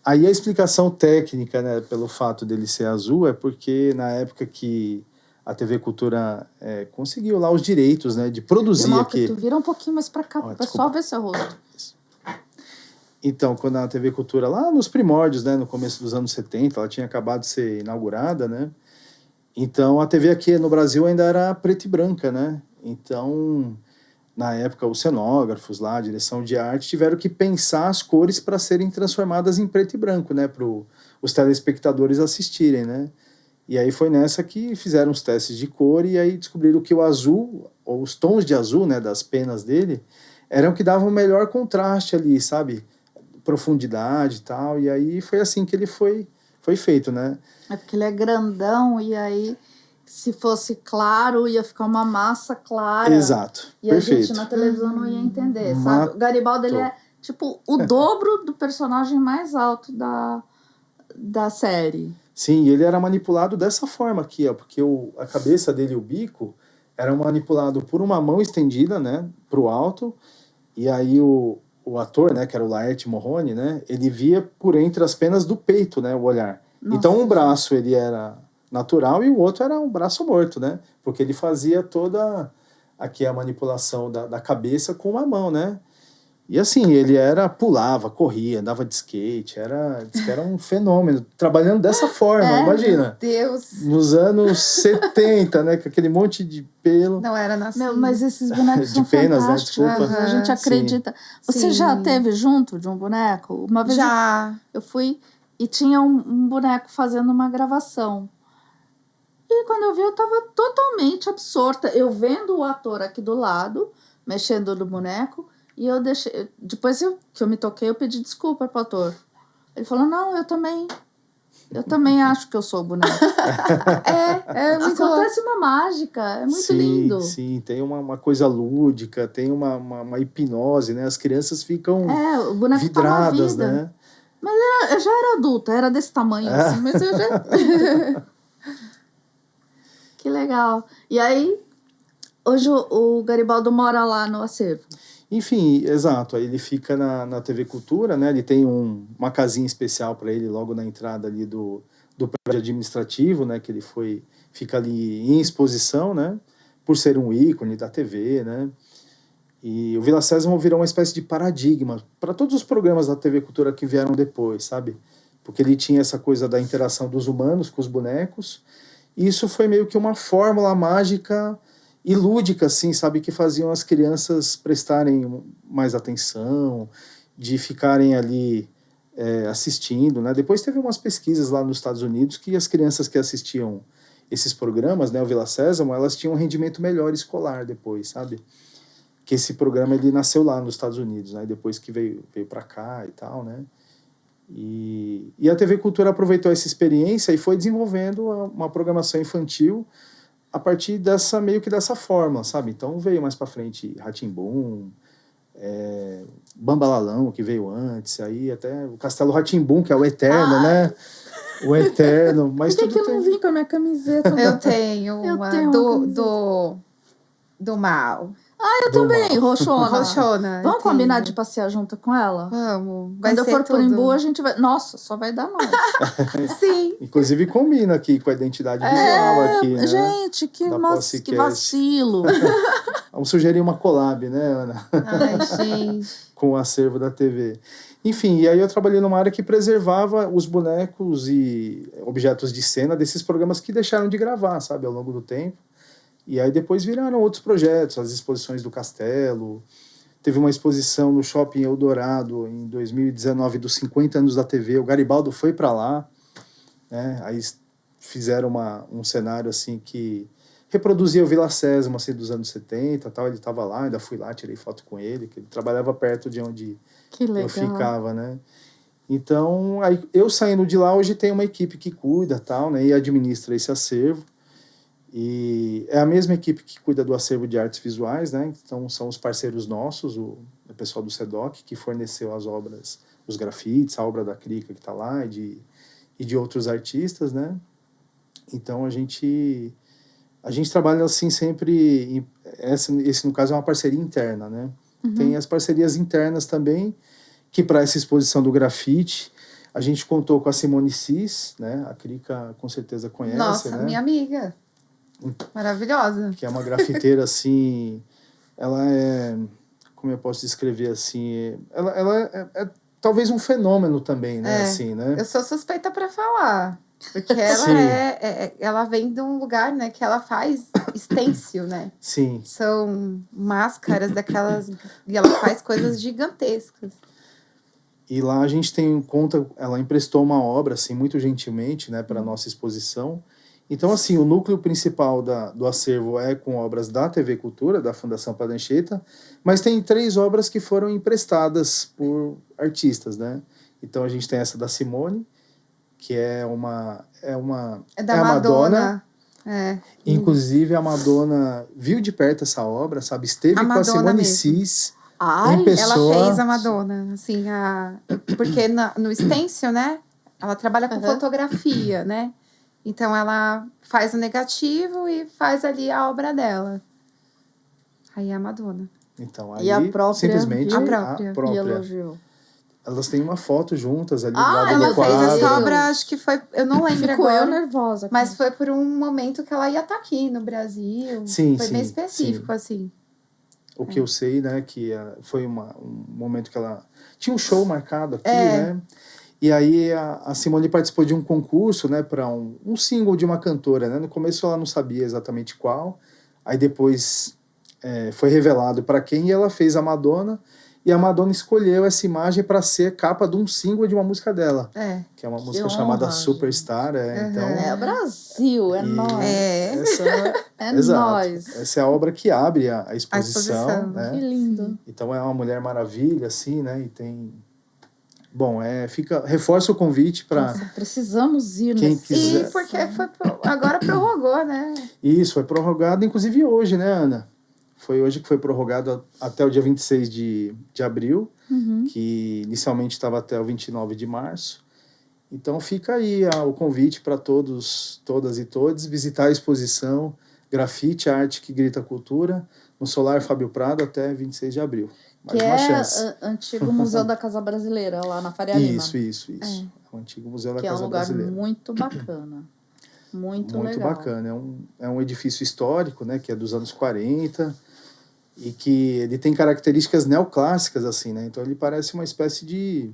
aí a explicação técnica, né, pelo fato dele ser azul é porque na época que a TV Cultura conseguiu lá os direitos, né, de produzir aqui. Tu vira um pouquinho mais pra cá, pro pessoal ver seu rosto. Então, quando a TV Cultura, lá nos primórdios, né, no começo dos anos 70, ela tinha acabado de ser inaugurada, né? Então, a TV aqui no Brasil ainda era preta e branca, né? Então, na época, os cenógrafos lá, a direção de arte, tiveram que pensar as cores para serem transformadas em preto e branco, né? Para os telespectadores assistirem, né? E aí foi nessa que fizeram os testes de cor e aí descobriram que o azul, ou os tons de azul, né, das penas dele, eram que davam o melhor contraste ali, sabe? Profundidade e tal. E aí foi assim que ele foi feito, né? É porque ele é grandão e aí, se fosse claro, ia ficar uma massa clara. Exato. E Perfeito. a gente na televisão não ia entender, sabe? O Garibaldo, ele é tipo o dobro do personagem mais alto da série. Sim, ele era manipulado dessa forma aqui, ó, porque a cabeça dele e o bico eram manipulados por uma mão estendida, né, pro alto, e aí o ator, né, que era o Laerte Morrone, né, ele via por entre as penas do peito, né, o olhar. Nossa. Então um braço ele era natural e o outro era um braço morto, né, porque ele fazia toda aqui a manipulação da cabeça com uma mão, né. E assim, ele pulava, corria, andava de skate, diz que era um fenômeno, trabalhando dessa forma, imagina. Meu Deus. Nos anos 70, né, com aquele monte de pelo. Não era nascido. Meu, mas esses bonecos De são penas, né, fantásticos. desculpa. A gente acredita. Você Sim. já teve junto de um boneco? Uma vez Já. eu fui e tinha um boneco fazendo uma gravação. E quando eu vi, eu tava totalmente absorta. Eu vendo o ator aqui do lado, mexendo no boneco, e eu deixei... Depois que eu me toquei, eu pedi desculpa pro ator. Ele falou, não, eu também Eu também acho que eu sou boneca. É muito louco. Acontece uma mágica, é muito Sim, lindo. sim, tem uma coisa lúdica, tem uma hipnose, né? As crianças ficam O boneco toma vidradas, vida. né? Eu já era adulta, era desse tamanho assim, mas eu já... Que legal. E aí, hoje o Garibaldo mora lá no acervo. Enfim, exato. Aí ele fica na TV Cultura, né? Ele tem uma casinha especial para ele logo na entrada ali do prédio administrativo, né? Que ele fica ali em exposição, né? Por ser um ícone da TV, né? E o Vila Sésamo virou uma espécie de paradigma para todos os programas da TV Cultura que vieram depois, sabe? Porque ele tinha essa coisa da interação dos humanos com os bonecos. E isso foi meio que uma fórmula mágica e lúdica, assim, sabe? Que faziam as crianças prestarem mais atenção, de ficarem ali assistindo, né? Depois teve umas pesquisas lá nos Estados Unidos que as crianças que assistiam esses programas, né? O Vila Sésamo, elas tinham um rendimento melhor escolar depois, sabe? Que esse programa ele nasceu lá nos Estados Unidos, né? Depois que veio para cá e tal, né? E a TV Cultura aproveitou essa experiência e foi desenvolvendo uma programação infantil a partir meio que dessa forma, sabe? Então veio mais para frente Rá-Tim-Bum, Bambalalão, que veio antes, aí até o Castelo Rá-Tim-Bum, que é o eterno, né? O eterno, mas Por que tudo eu não vim com a minha camiseta? Eu tenho Eu uma tenho uma camiseta. do mal. Eu também, roxona. Roxona. Vamos eu combinar tenho. de passear junto com ela? Vamos. Vai Quando eu ser for por tudo. Imbu, a gente vai... Nossa, só vai dar nós. Sim. Inclusive combina aqui com a identidade visual aqui, né? Gente, que Da que Podcast. vacilo. Vamos sugerir uma collab, né, Ana? Ai, gente. Com o acervo da TV. Enfim, e aí eu trabalhei numa área que preservava os bonecos e objetos de cena desses programas que deixaram de gravar, sabe, ao longo do tempo. E aí depois viraram outros projetos, as exposições do Castelo. Teve uma exposição no Shopping Eldorado em 2019 dos 50 anos da TV. O Garibaldo foi para lá, né? Aí fizeram um cenário assim que reproduzia o Vila Sésamo assim, dos anos 70 tal. Ele estava lá, ainda fui lá, tirei foto com ele, que ele trabalhava perto de onde Que legal. eu ficava, né? Então, aí, eu saindo de lá, hoje tem uma equipe que cuida tal, né? E administra esse acervo. E é a mesma equipe que cuida do acervo de artes visuais, né? Então são os parceiros nossos, o pessoal do SEDOC, que forneceu as obras, os grafites, a obra da Crica que está lá e de outros artistas, né? Então a gente trabalha assim sempre, esse no caso é uma parceria interna, né? Uhum. Tem as parcerias internas também, que para essa exposição do grafite, a gente contou com a Simone Cis, né? A Crica com certeza conhece, Nossa, né? minha amiga. Maravilhosa. Que é uma grafiteira, assim, ela é, como eu posso descrever, assim, ela é talvez um fenômeno também, né, assim, né? Eu sou suspeita para falar, porque ela Sim. ela vem de um lugar, né, que ela faz stencil, né? Sim, São máscaras daquelas, e ela faz coisas gigantescas. e lá a gente ela emprestou uma obra, assim, muito gentilmente, né, para a nossa exposição. Então, assim, o núcleo principal do acervo é com obras da TV Cultura, da Fundação Padre Anchieta, mas tem 3 obras que foram emprestadas por artistas, né? Então, a gente tem essa da Simone, que é Da a Madonna. Inclusive, a Madonna viu de perto essa obra, sabe? Esteve A com a Madonna Simone mesmo. Cis. Ai, em pessoa. Ela fez a Madonna, assim, porque no stencil, né? Ela trabalha com fotografia, né? Então ela faz o negativo e faz ali a obra dela. Aí é a Madonna. Então, E aí, a própria simplesmente A a própria. E própria. elogiou. Elas têm uma foto juntas ali do Ah, lado Ela do fez quadro. essa obra, acho que foi. Eu não lembro Fico eu agora. nervosa. Mas foi por um momento que ela ia estar aqui no Brasil. Sim, Foi sim, bem específico, sim. assim. O que eu sei, né, que foi um momento que ela tinha um show marcado aqui, né? E aí a Simone participou de um concurso, né, para um single de uma cantora, né? No começo ela não sabia exatamente qual. Aí depois foi revelado para quem e ela fez a Madonna. E a Madonna escolheu essa imagem para ser capa de um single de uma música dela. Que é uma música chamada honra, Superstar. Então, É o Brasil, é nós. essa É exato. nós. Essa é a obra que abre a exposição, exposição. né? Que lindo. Então é uma Mulher Maravilha, assim, né? E tem Bom, reforça o convite para Nossa, precisamos ir quem nesse. quiser. E porque agora prorrogou, né? Isso, foi prorrogado, inclusive hoje, né, Ana? Foi hoje que foi prorrogado até o dia 26 de abril, Uhum. que inicialmente estava até o 29 de março. Então fica aí o convite para todos, todas e todos visitar a exposição Grafite, Arte que Grita Cultura, no Solar Fábio Prado até 26 de abril. Mais Que uma é chance. antigo Museu da Casa Brasileira, lá na Faria Lima. Isso. É o antigo Museu da Que é um Casa lugar Brasileira. muito bacana. Muito legal. Bacana. É um edifício histórico, né, que é dos anos 40 e que ele tem características neoclássicas, assim, né? Então ele parece uma espécie de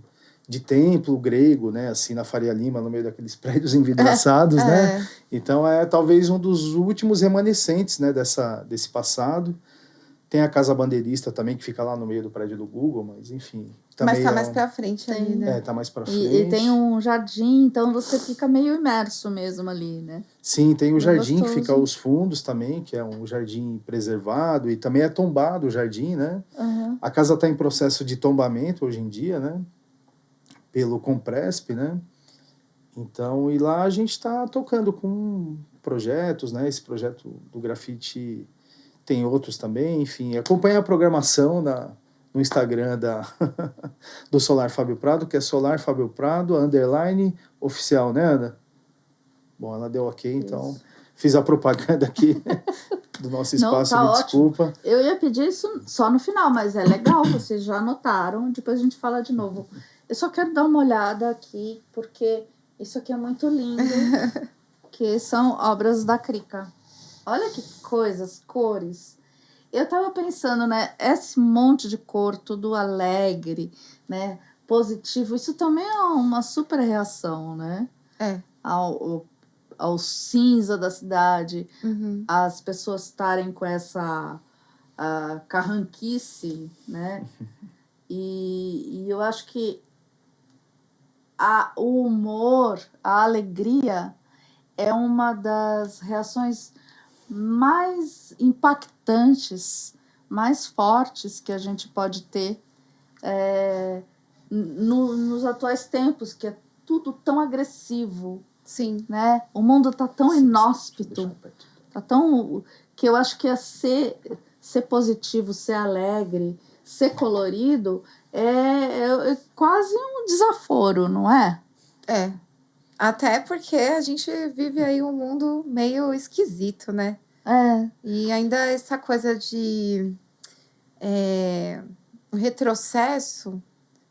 templo grego, né, assim, na Faria Lima, no meio daqueles prédios envidraçados, né? Então é talvez um dos últimos remanescentes, né, desse passado. Tem a Casa Bandeirista também, que fica lá no meio do prédio do Google, mas enfim. Mas tá mais pra frente ali, né? Tá mais pra frente. E tem um jardim, então você fica meio imerso mesmo ali, né? Sim, tem o jardim gostoso. que fica aos fundos também, que é um jardim preservado, e também é tombado o jardim, né? Uhum. A casa está em processo de tombamento hoje em dia, né? Pelo Compresp, né? Então, e lá a gente está tocando com projetos, né? Esse projeto do grafite tem outros também, enfim. Acompanha a programação no Instagram do Solar Fábio Prado, que é Solar Fábio Prado, _oficial, né, Ana? Bom, ela deu ok, então fiz a propaganda aqui do nosso espaço, Não, tá me ótimo. desculpa. Eu ia pedir isso só no final, mas é legal, vocês já anotaram, depois a gente fala de novo. Eu só quero dar uma olhada aqui, porque isso aqui é muito lindo, que são obras da Krika. Olha que coisas, cores. Eu tava pensando, né, esse monte de cor, tudo alegre, né, positivo, isso também é uma super reação, né? Ao cinza da cidade, as pessoas estarem com essa carranquice, né? E eu acho que o humor, a alegria é uma das reações mais impactantes, mais fortes que a gente pode ter nos atuais tempos, que é tudo tão agressivo. Sim. Né? O mundo tá tão inóspito, tá tão que eu acho que ser positivo, ser alegre, ser colorido é quase um desaforo, não é? É. Até porque a gente vive aí um mundo meio esquisito, né? E ainda essa coisa de um retrocesso.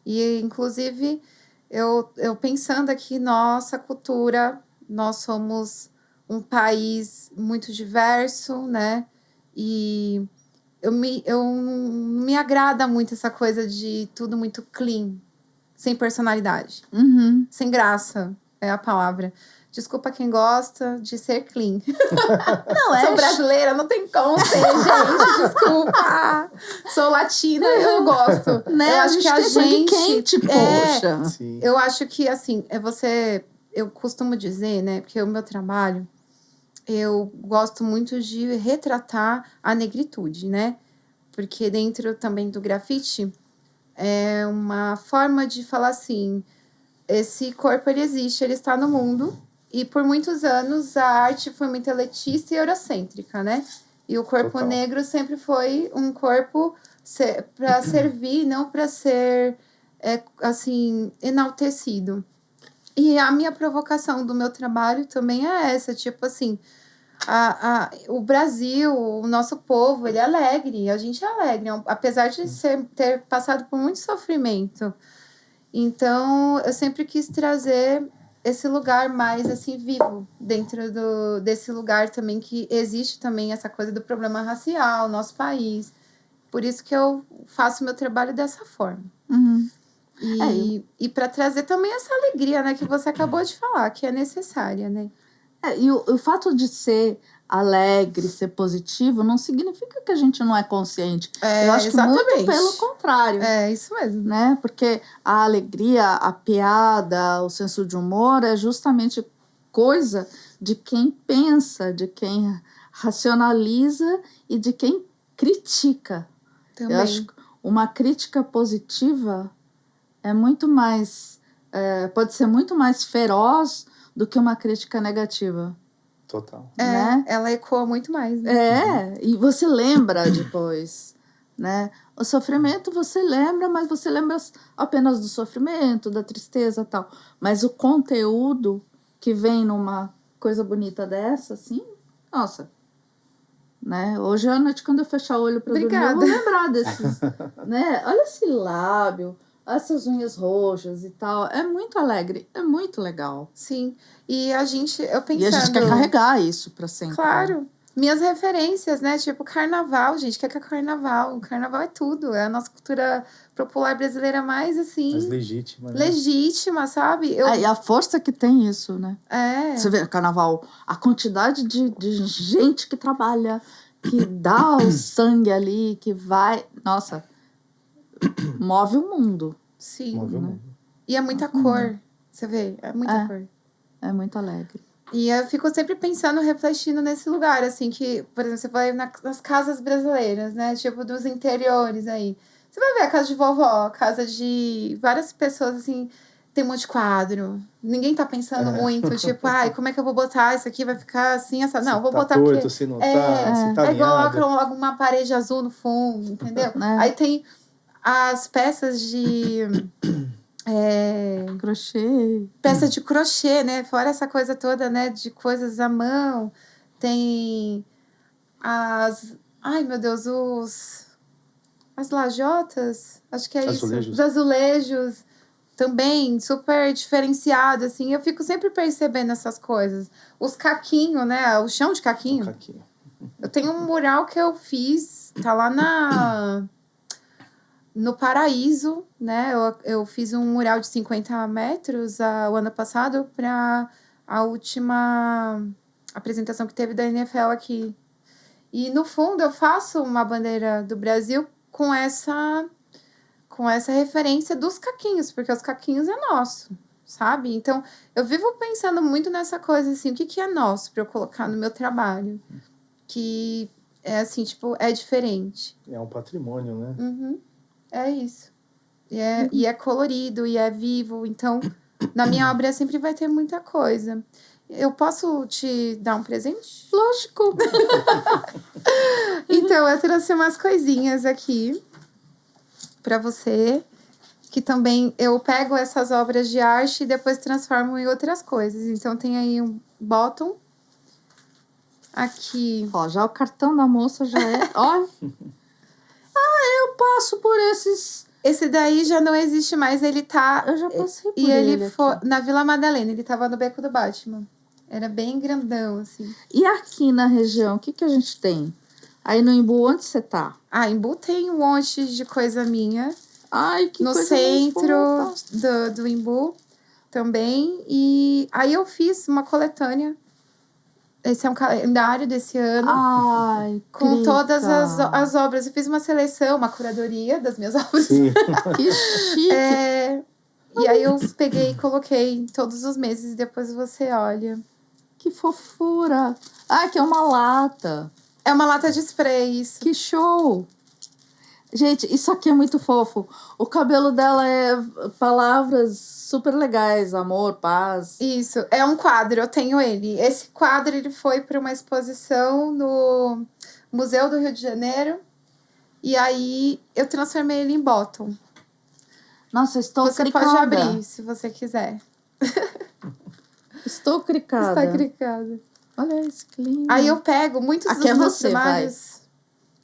E, inclusive, eu pensando aqui, nossa cultura, nós somos um país muito diverso, né? E não me agrada muito essa coisa de tudo muito clean, sem personalidade, sem graça, é a palavra. Desculpa quem gosta de ser clean. Não, Sou brasileira, não tem como ser, gente. Desculpa. Sou latina, eu gosto. Né? Eu acho que a gente... quente, poxa. Sim. Eu acho que, assim, eu costumo dizer, né? Porque o meu trabalho, eu gosto muito de retratar a negritude, né? Porque dentro também do grafite, é uma forma de falar assim, esse corpo, ele existe, ele está no mundo. E por muitos anos a arte foi muito elitista e eurocêntrica, né? E o corpo Total. negro sempre foi um corpo para servir, não para ser, assim, enaltecido. E a minha provocação do meu trabalho também é essa, tipo assim, o Brasil, o nosso povo, ele é alegre, a gente é alegre, apesar de ter passado por muito sofrimento. Então, eu sempre quis trazer esse lugar mais, assim, vivo, dentro desse lugar também que existe também essa coisa do problema racial no nosso país. Por isso que eu faço meu trabalho dessa forma. E para trazer também essa alegria, né, que você acabou de falar, que é necessária, né? E o fato de ser alegre, ser positivo, não significa que a gente não é consciente. Eu acho que muito pelo contrário. É, isso mesmo. Né? Porque a alegria, a piada, o senso de humor é justamente coisa de quem pensa, de quem racionaliza e de quem critica. Também. Eu acho que uma crítica positiva é muito mais, pode ser muito mais feroz do que uma crítica negativa, Total. né? Ela ecoa muito mais, né? E você lembra depois, né? O sofrimento você lembra, mas você lembra apenas do sofrimento, da tristeza e tal. Mas o conteúdo que vem numa coisa bonita dessa, assim, nossa, né? Hoje à noite, quando eu fechar o olho para dormir, eu vou lembrar desses, né? Olha esse lábio, essas unhas roxas e tal. É muito alegre, é muito legal. Sim. E eu pensando... E a gente quer carregar isso para sempre. Claro. Minhas referências, né? Tipo, carnaval, gente. O que é carnaval? O carnaval é tudo. É a nossa cultura popular brasileira mais, assim... Mais legítima, né? Legítima, sabe? E a força que tem isso, né? Você vê, carnaval, a quantidade de gente que trabalha, que dá o sangue ali, que vai... Nossa, move o mundo. Sim. Move o mundo. E é muita cor. Você vê? É muita cor. É muito alegre. E eu fico sempre pensando, refletindo nesse lugar, assim, que, por exemplo, você vai nas casas brasileiras, né? Tipo, dos interiores aí. Você vai ver a casa de vovó, a casa de várias pessoas, assim, tem um monte de quadro. Ninguém tá pensando muito, tipo, ai, como é que eu vou botar isso aqui? Vai ficar assim, essa... Não, vou tá botar torto, aqui. Se não tá, se tá Aí alinhado. coloca alguma parede azul no fundo, entendeu? Aí tem as peças de... crochê. Peça de crochê, né? Fora essa coisa toda, né? De coisas à mão. Tem as... Ai, meu Deus, as lajotas? Acho que é Azulejos. isso. Os azulejos também, super diferenciado, assim. Eu fico sempre percebendo essas coisas. Os caquinhos, né? O chão de caquinho. Caquinho. Eu tenho um mural que eu fiz, tá lá no Paraíso, né? Eu fiz um mural de 50 metros o ano passado para a última apresentação que teve da NFL aqui. E, no fundo, eu faço uma bandeira do Brasil com essa referência dos caquinhos, porque os caquinhos é nosso, sabe? Então, eu vivo pensando muito nessa coisa, assim, o que é nosso para eu colocar no meu trabalho? Que é, assim, tipo, é diferente. É um patrimônio, né? Uhum. É isso. E é colorido, e é vivo. Então, na minha obra sempre vai ter muita coisa. Eu posso te dar um presente? Lógico. Então, eu trouxe umas coisinhas aqui para você. Que também eu pego essas obras de arte e depois transformo em outras coisas. Então, tem aí um bottom. Aqui. Ó, já o cartão da moça já é... Ó. Eu passo por esses... Esse daí já não existe mais, ele tá... Eu já passei por E ele foi aqui. na Vila Madalena, ele tava no Beco do Batman. Era bem grandão, assim. E aqui na região, o que a gente tem? Aí no Embu, onde você tá? Embu tem um monte de coisa minha. Ai, que no coisa mais centro fofa. do Embu também. E aí eu fiz uma coletânea. Esse é um calendário desse ano. Ai, com Crica. todas as obras. Eu fiz uma seleção, uma curadoria das minhas obras. Sim. Que chique. E aí eu peguei e coloquei todos os meses e depois você olha. Que fofura. Ah, que é uma lata. É uma lata de spray, isso. Que show. Gente, isso aqui é muito fofo. O cabelo dela é palavras super legais. Amor, paz. Isso, é um quadro, eu tenho ele. Esse quadro, ele foi para uma exposição no Museu do Rio de Janeiro. E aí, eu transformei ele em bottom. Nossa, estou Você cricada. pode abrir, se você quiser. Estou cricada. Está cricada. Olha isso, que lindo. Aí eu pego muitos Aqui dos é meus você, trabalhos.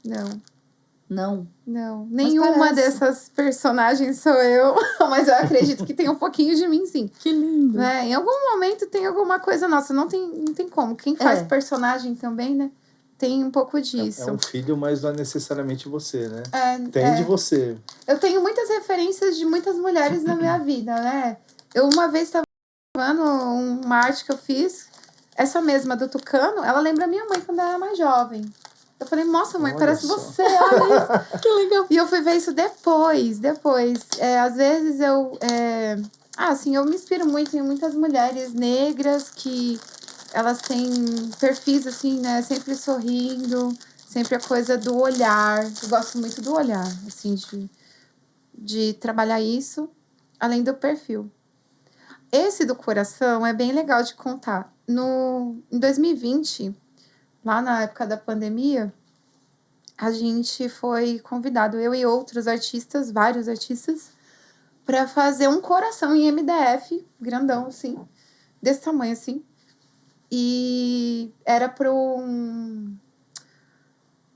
Não. Não. Nenhuma parece. dessas personagens sou eu. Mas eu acredito que tem um pouquinho de mim, sim. Que lindo. Né? Em algum momento tem alguma coisa nossa. Não tem como. Quem faz personagem também, né? Tem um pouco disso. É um filho, mas não é necessariamente você, né? Tem de você. Eu tenho muitas referências de muitas mulheres na minha vida, né? Eu uma vez estava vendo uma arte que eu fiz, essa mesma do Tucano, ela lembra a minha mãe quando ela era mais jovem. Eu falei, nossa, mãe, Olha parece só. você, olha isso. Que legal. E eu fui ver isso depois. Às vezes eu me inspiro muito em muitas mulheres negras que elas têm perfis, assim, né? Sempre sorrindo, sempre a coisa do olhar. Eu gosto muito do olhar, assim, de trabalhar isso. além do perfil. Esse do coração é bem legal de contar. Em 2020, lá na época da pandemia, a gente foi convidado, eu e outros artistas, vários artistas, para fazer um coração em MDF, grandão assim, desse tamanho assim. E era para um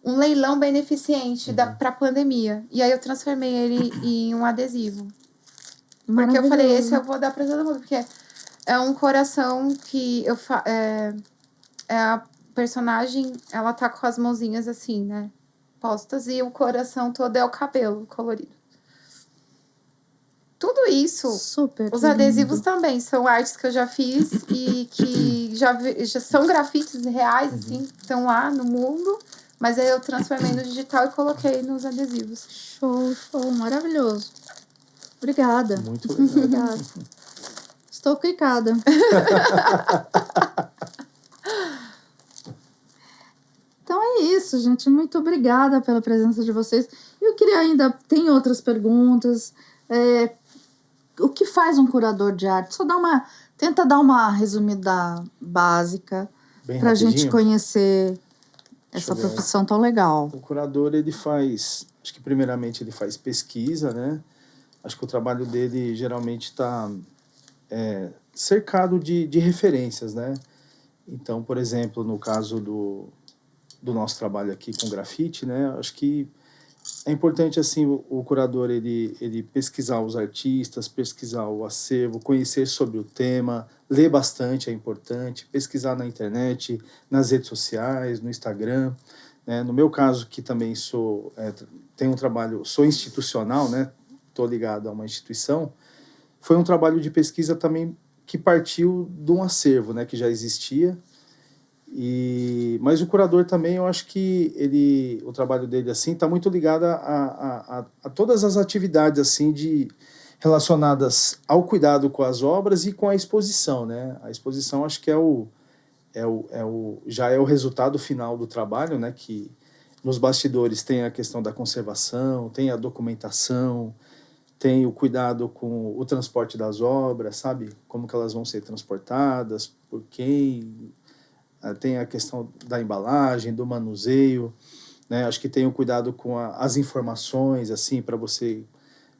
leilão beneficente para a pandemia. E aí eu transformei ele em um adesivo. Porque eu falei, esse eu vou dar para todo mundo, porque é um coração que a personagem, ela tá com as mãozinhas assim, né? Postas, e o coração todo é o cabelo colorido. Tudo isso, Super os lindo. adesivos também são artes que eu já fiz e que já são grafites reais, assim, estão lá no mundo, mas aí eu transformei no digital e coloquei nos adesivos. Show, maravilhoso. Obrigada. Muito legal. Obrigada. Estou clicada. Então é isso, gente. Muito obrigada pela presença de vocês. Eu queria ainda... Tem outras perguntas. O que faz um curador de arte? Tenta dar uma resumida básica para a gente conhecer essa profissão tão legal. O curador, ele faz... Acho que primeiramente ele faz pesquisa, né? Acho que o trabalho dele geralmente está cercado de referências, né? Então, por exemplo, no caso do nosso trabalho aqui com grafite, né? Acho que é importante, assim, o curador, ele pesquisar os artistas, pesquisar o acervo, conhecer sobre o tema, ler bastante é importante, pesquisar na internet, nas redes sociais, no Instagram, né? No meu caso, que também tenho um trabalho, sou institucional, né? Estou ligado a uma instituição, foi um trabalho de pesquisa também que partiu de um acervo, né? Que já existia. Mas o curador também, eu acho que o trabalho dele assim está muito ligado a todas as atividades assim relacionadas ao cuidado com as obras e com a exposição, né? A exposição acho que já é o resultado final do trabalho, né? Que nos bastidores tem a questão da conservação, tem a documentação, tem o cuidado com o transporte das obras, sabe? Como que elas vão ser transportadas, por quem... Tem a questão da embalagem, do manuseio, né? Acho que tem o cuidado com as informações, assim, para você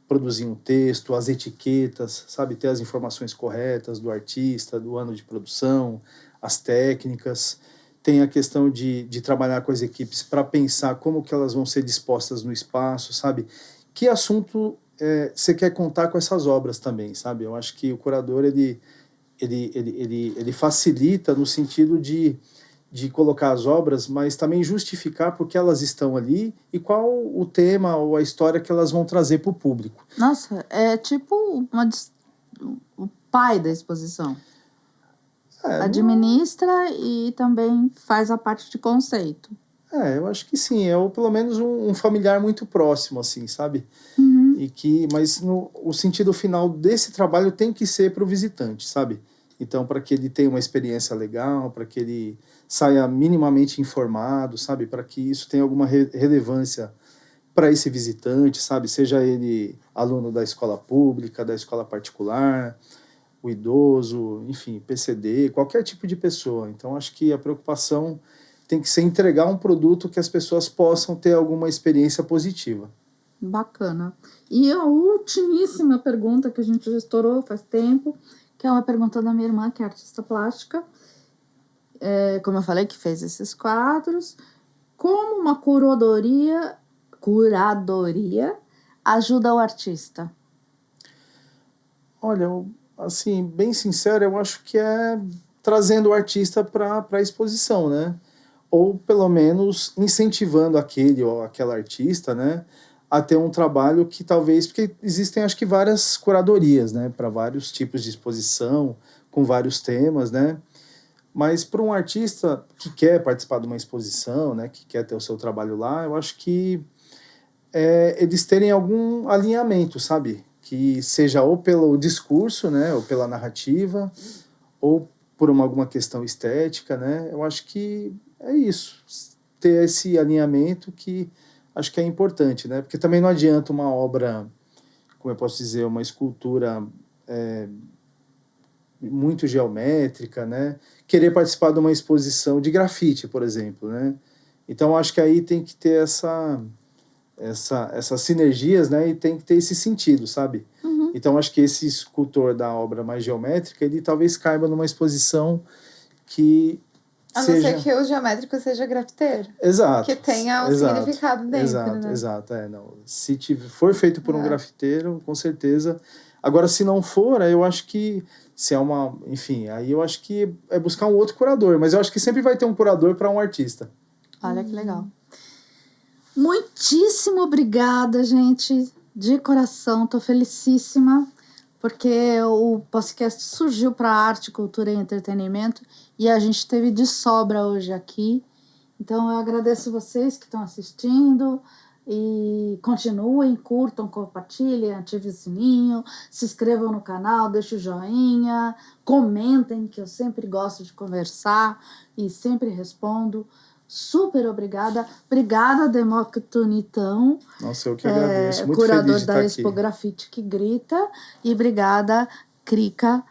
produzir um texto, as etiquetas, sabe? Ter as informações corretas do artista, do ano de produção, as técnicas. Tem a questão de trabalhar com as equipes para pensar como que elas vão ser dispostas no espaço, sabe? Que assunto você quer contar com essas obras também, sabe? Eu acho que o curador, ele facilita no sentido de colocar as obras, mas também justificar por que elas estão ali e qual o tema ou a história que elas vão trazer para o público. Nossa, é tipo o pai da exposição. Administra e também faz a parte de conceito. Eu acho que sim, pelo menos um familiar muito próximo, assim, sabe? Mas o sentido final desse trabalho tem que ser para o visitante, sabe? Então, para que ele tenha uma experiência legal, para que ele saia minimamente informado, sabe? Para que isso tenha alguma relevância para esse visitante, sabe? Seja ele aluno da escola pública, da escola particular, o idoso, enfim, PCD, qualquer tipo de pessoa. Então, acho que a preocupação tem que ser entregar um produto que as pessoas possam ter alguma experiência positiva. Bacana. E a ultimíssima pergunta que a gente já estourou faz tempo, que é uma pergunta da minha irmã, que é artista plástica, como eu falei, que fez esses quadros. Como uma curadoria ajuda o artista? Olha, assim, bem sincero, eu acho que é trazendo o artista para a exposição, né? Ou pelo menos incentivando aquele ou aquela artista, né, a ter um trabalho que talvez... Porque existem, acho que, várias curadorias, né, para vários tipos de exposição, com vários temas, né? Mas para um artista que quer participar de uma exposição, né, que quer ter o seu trabalho lá, eu acho que eles terem algum alinhamento, sabe? Que seja ou pelo discurso, né, ou pela narrativa, ou por alguma questão estética, né? Eu acho que é isso, ter esse alinhamento que acho que é importante, né? Porque também não adianta uma obra como eu posso dizer, uma escultura muito geométrica, né? Querer participar de uma exposição de grafite, por exemplo, né? Então, acho que aí tem que ter essas sinergias, né? E tem que ter esse sentido, sabe? Uhum. Então, acho que esse escultor da obra mais geométrica, ele talvez caiba numa exposição que A não ser que o geométrico seja grafiteiro. Exato. Que tenha um significado dentro, né? Exato. Não. Se for feito por um grafiteiro, com certeza. Agora, se não for, aí eu acho que se é uma... Enfim, aí eu acho que é buscar um outro curador. Mas eu acho que sempre vai ter um curador para um artista. Olha que legal. Muitíssimo obrigada, gente. De coração, tô felicíssima. Porque o podcast surgiu para arte, cultura e entretenimento. E a gente teve de sobra hoje aqui. Então, eu agradeço vocês que estão assistindo. E continuem, curtam, compartilhem, ativem o sininho, se inscrevam no canal, deixem o joinha, comentem, que eu sempre gosto de conversar e sempre respondo. Super obrigada. Obrigada, Demócrito Nitão. Nossa, eu que agradeço. Muito curador feliz de da estar Expo aqui. Grafite que Grita. E obrigada, Krika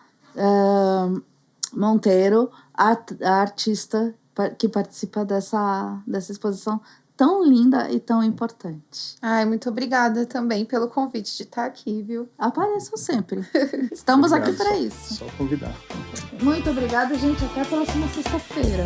Monteiro, a artista que participa dessa exposição tão linda e tão importante. Ai, muito obrigada também pelo convite de estar aqui, viu? Apareçam sempre. Estamos Obrigado, aqui para isso. Só convidar. Muito obrigada, gente. Até a próxima sexta-feira.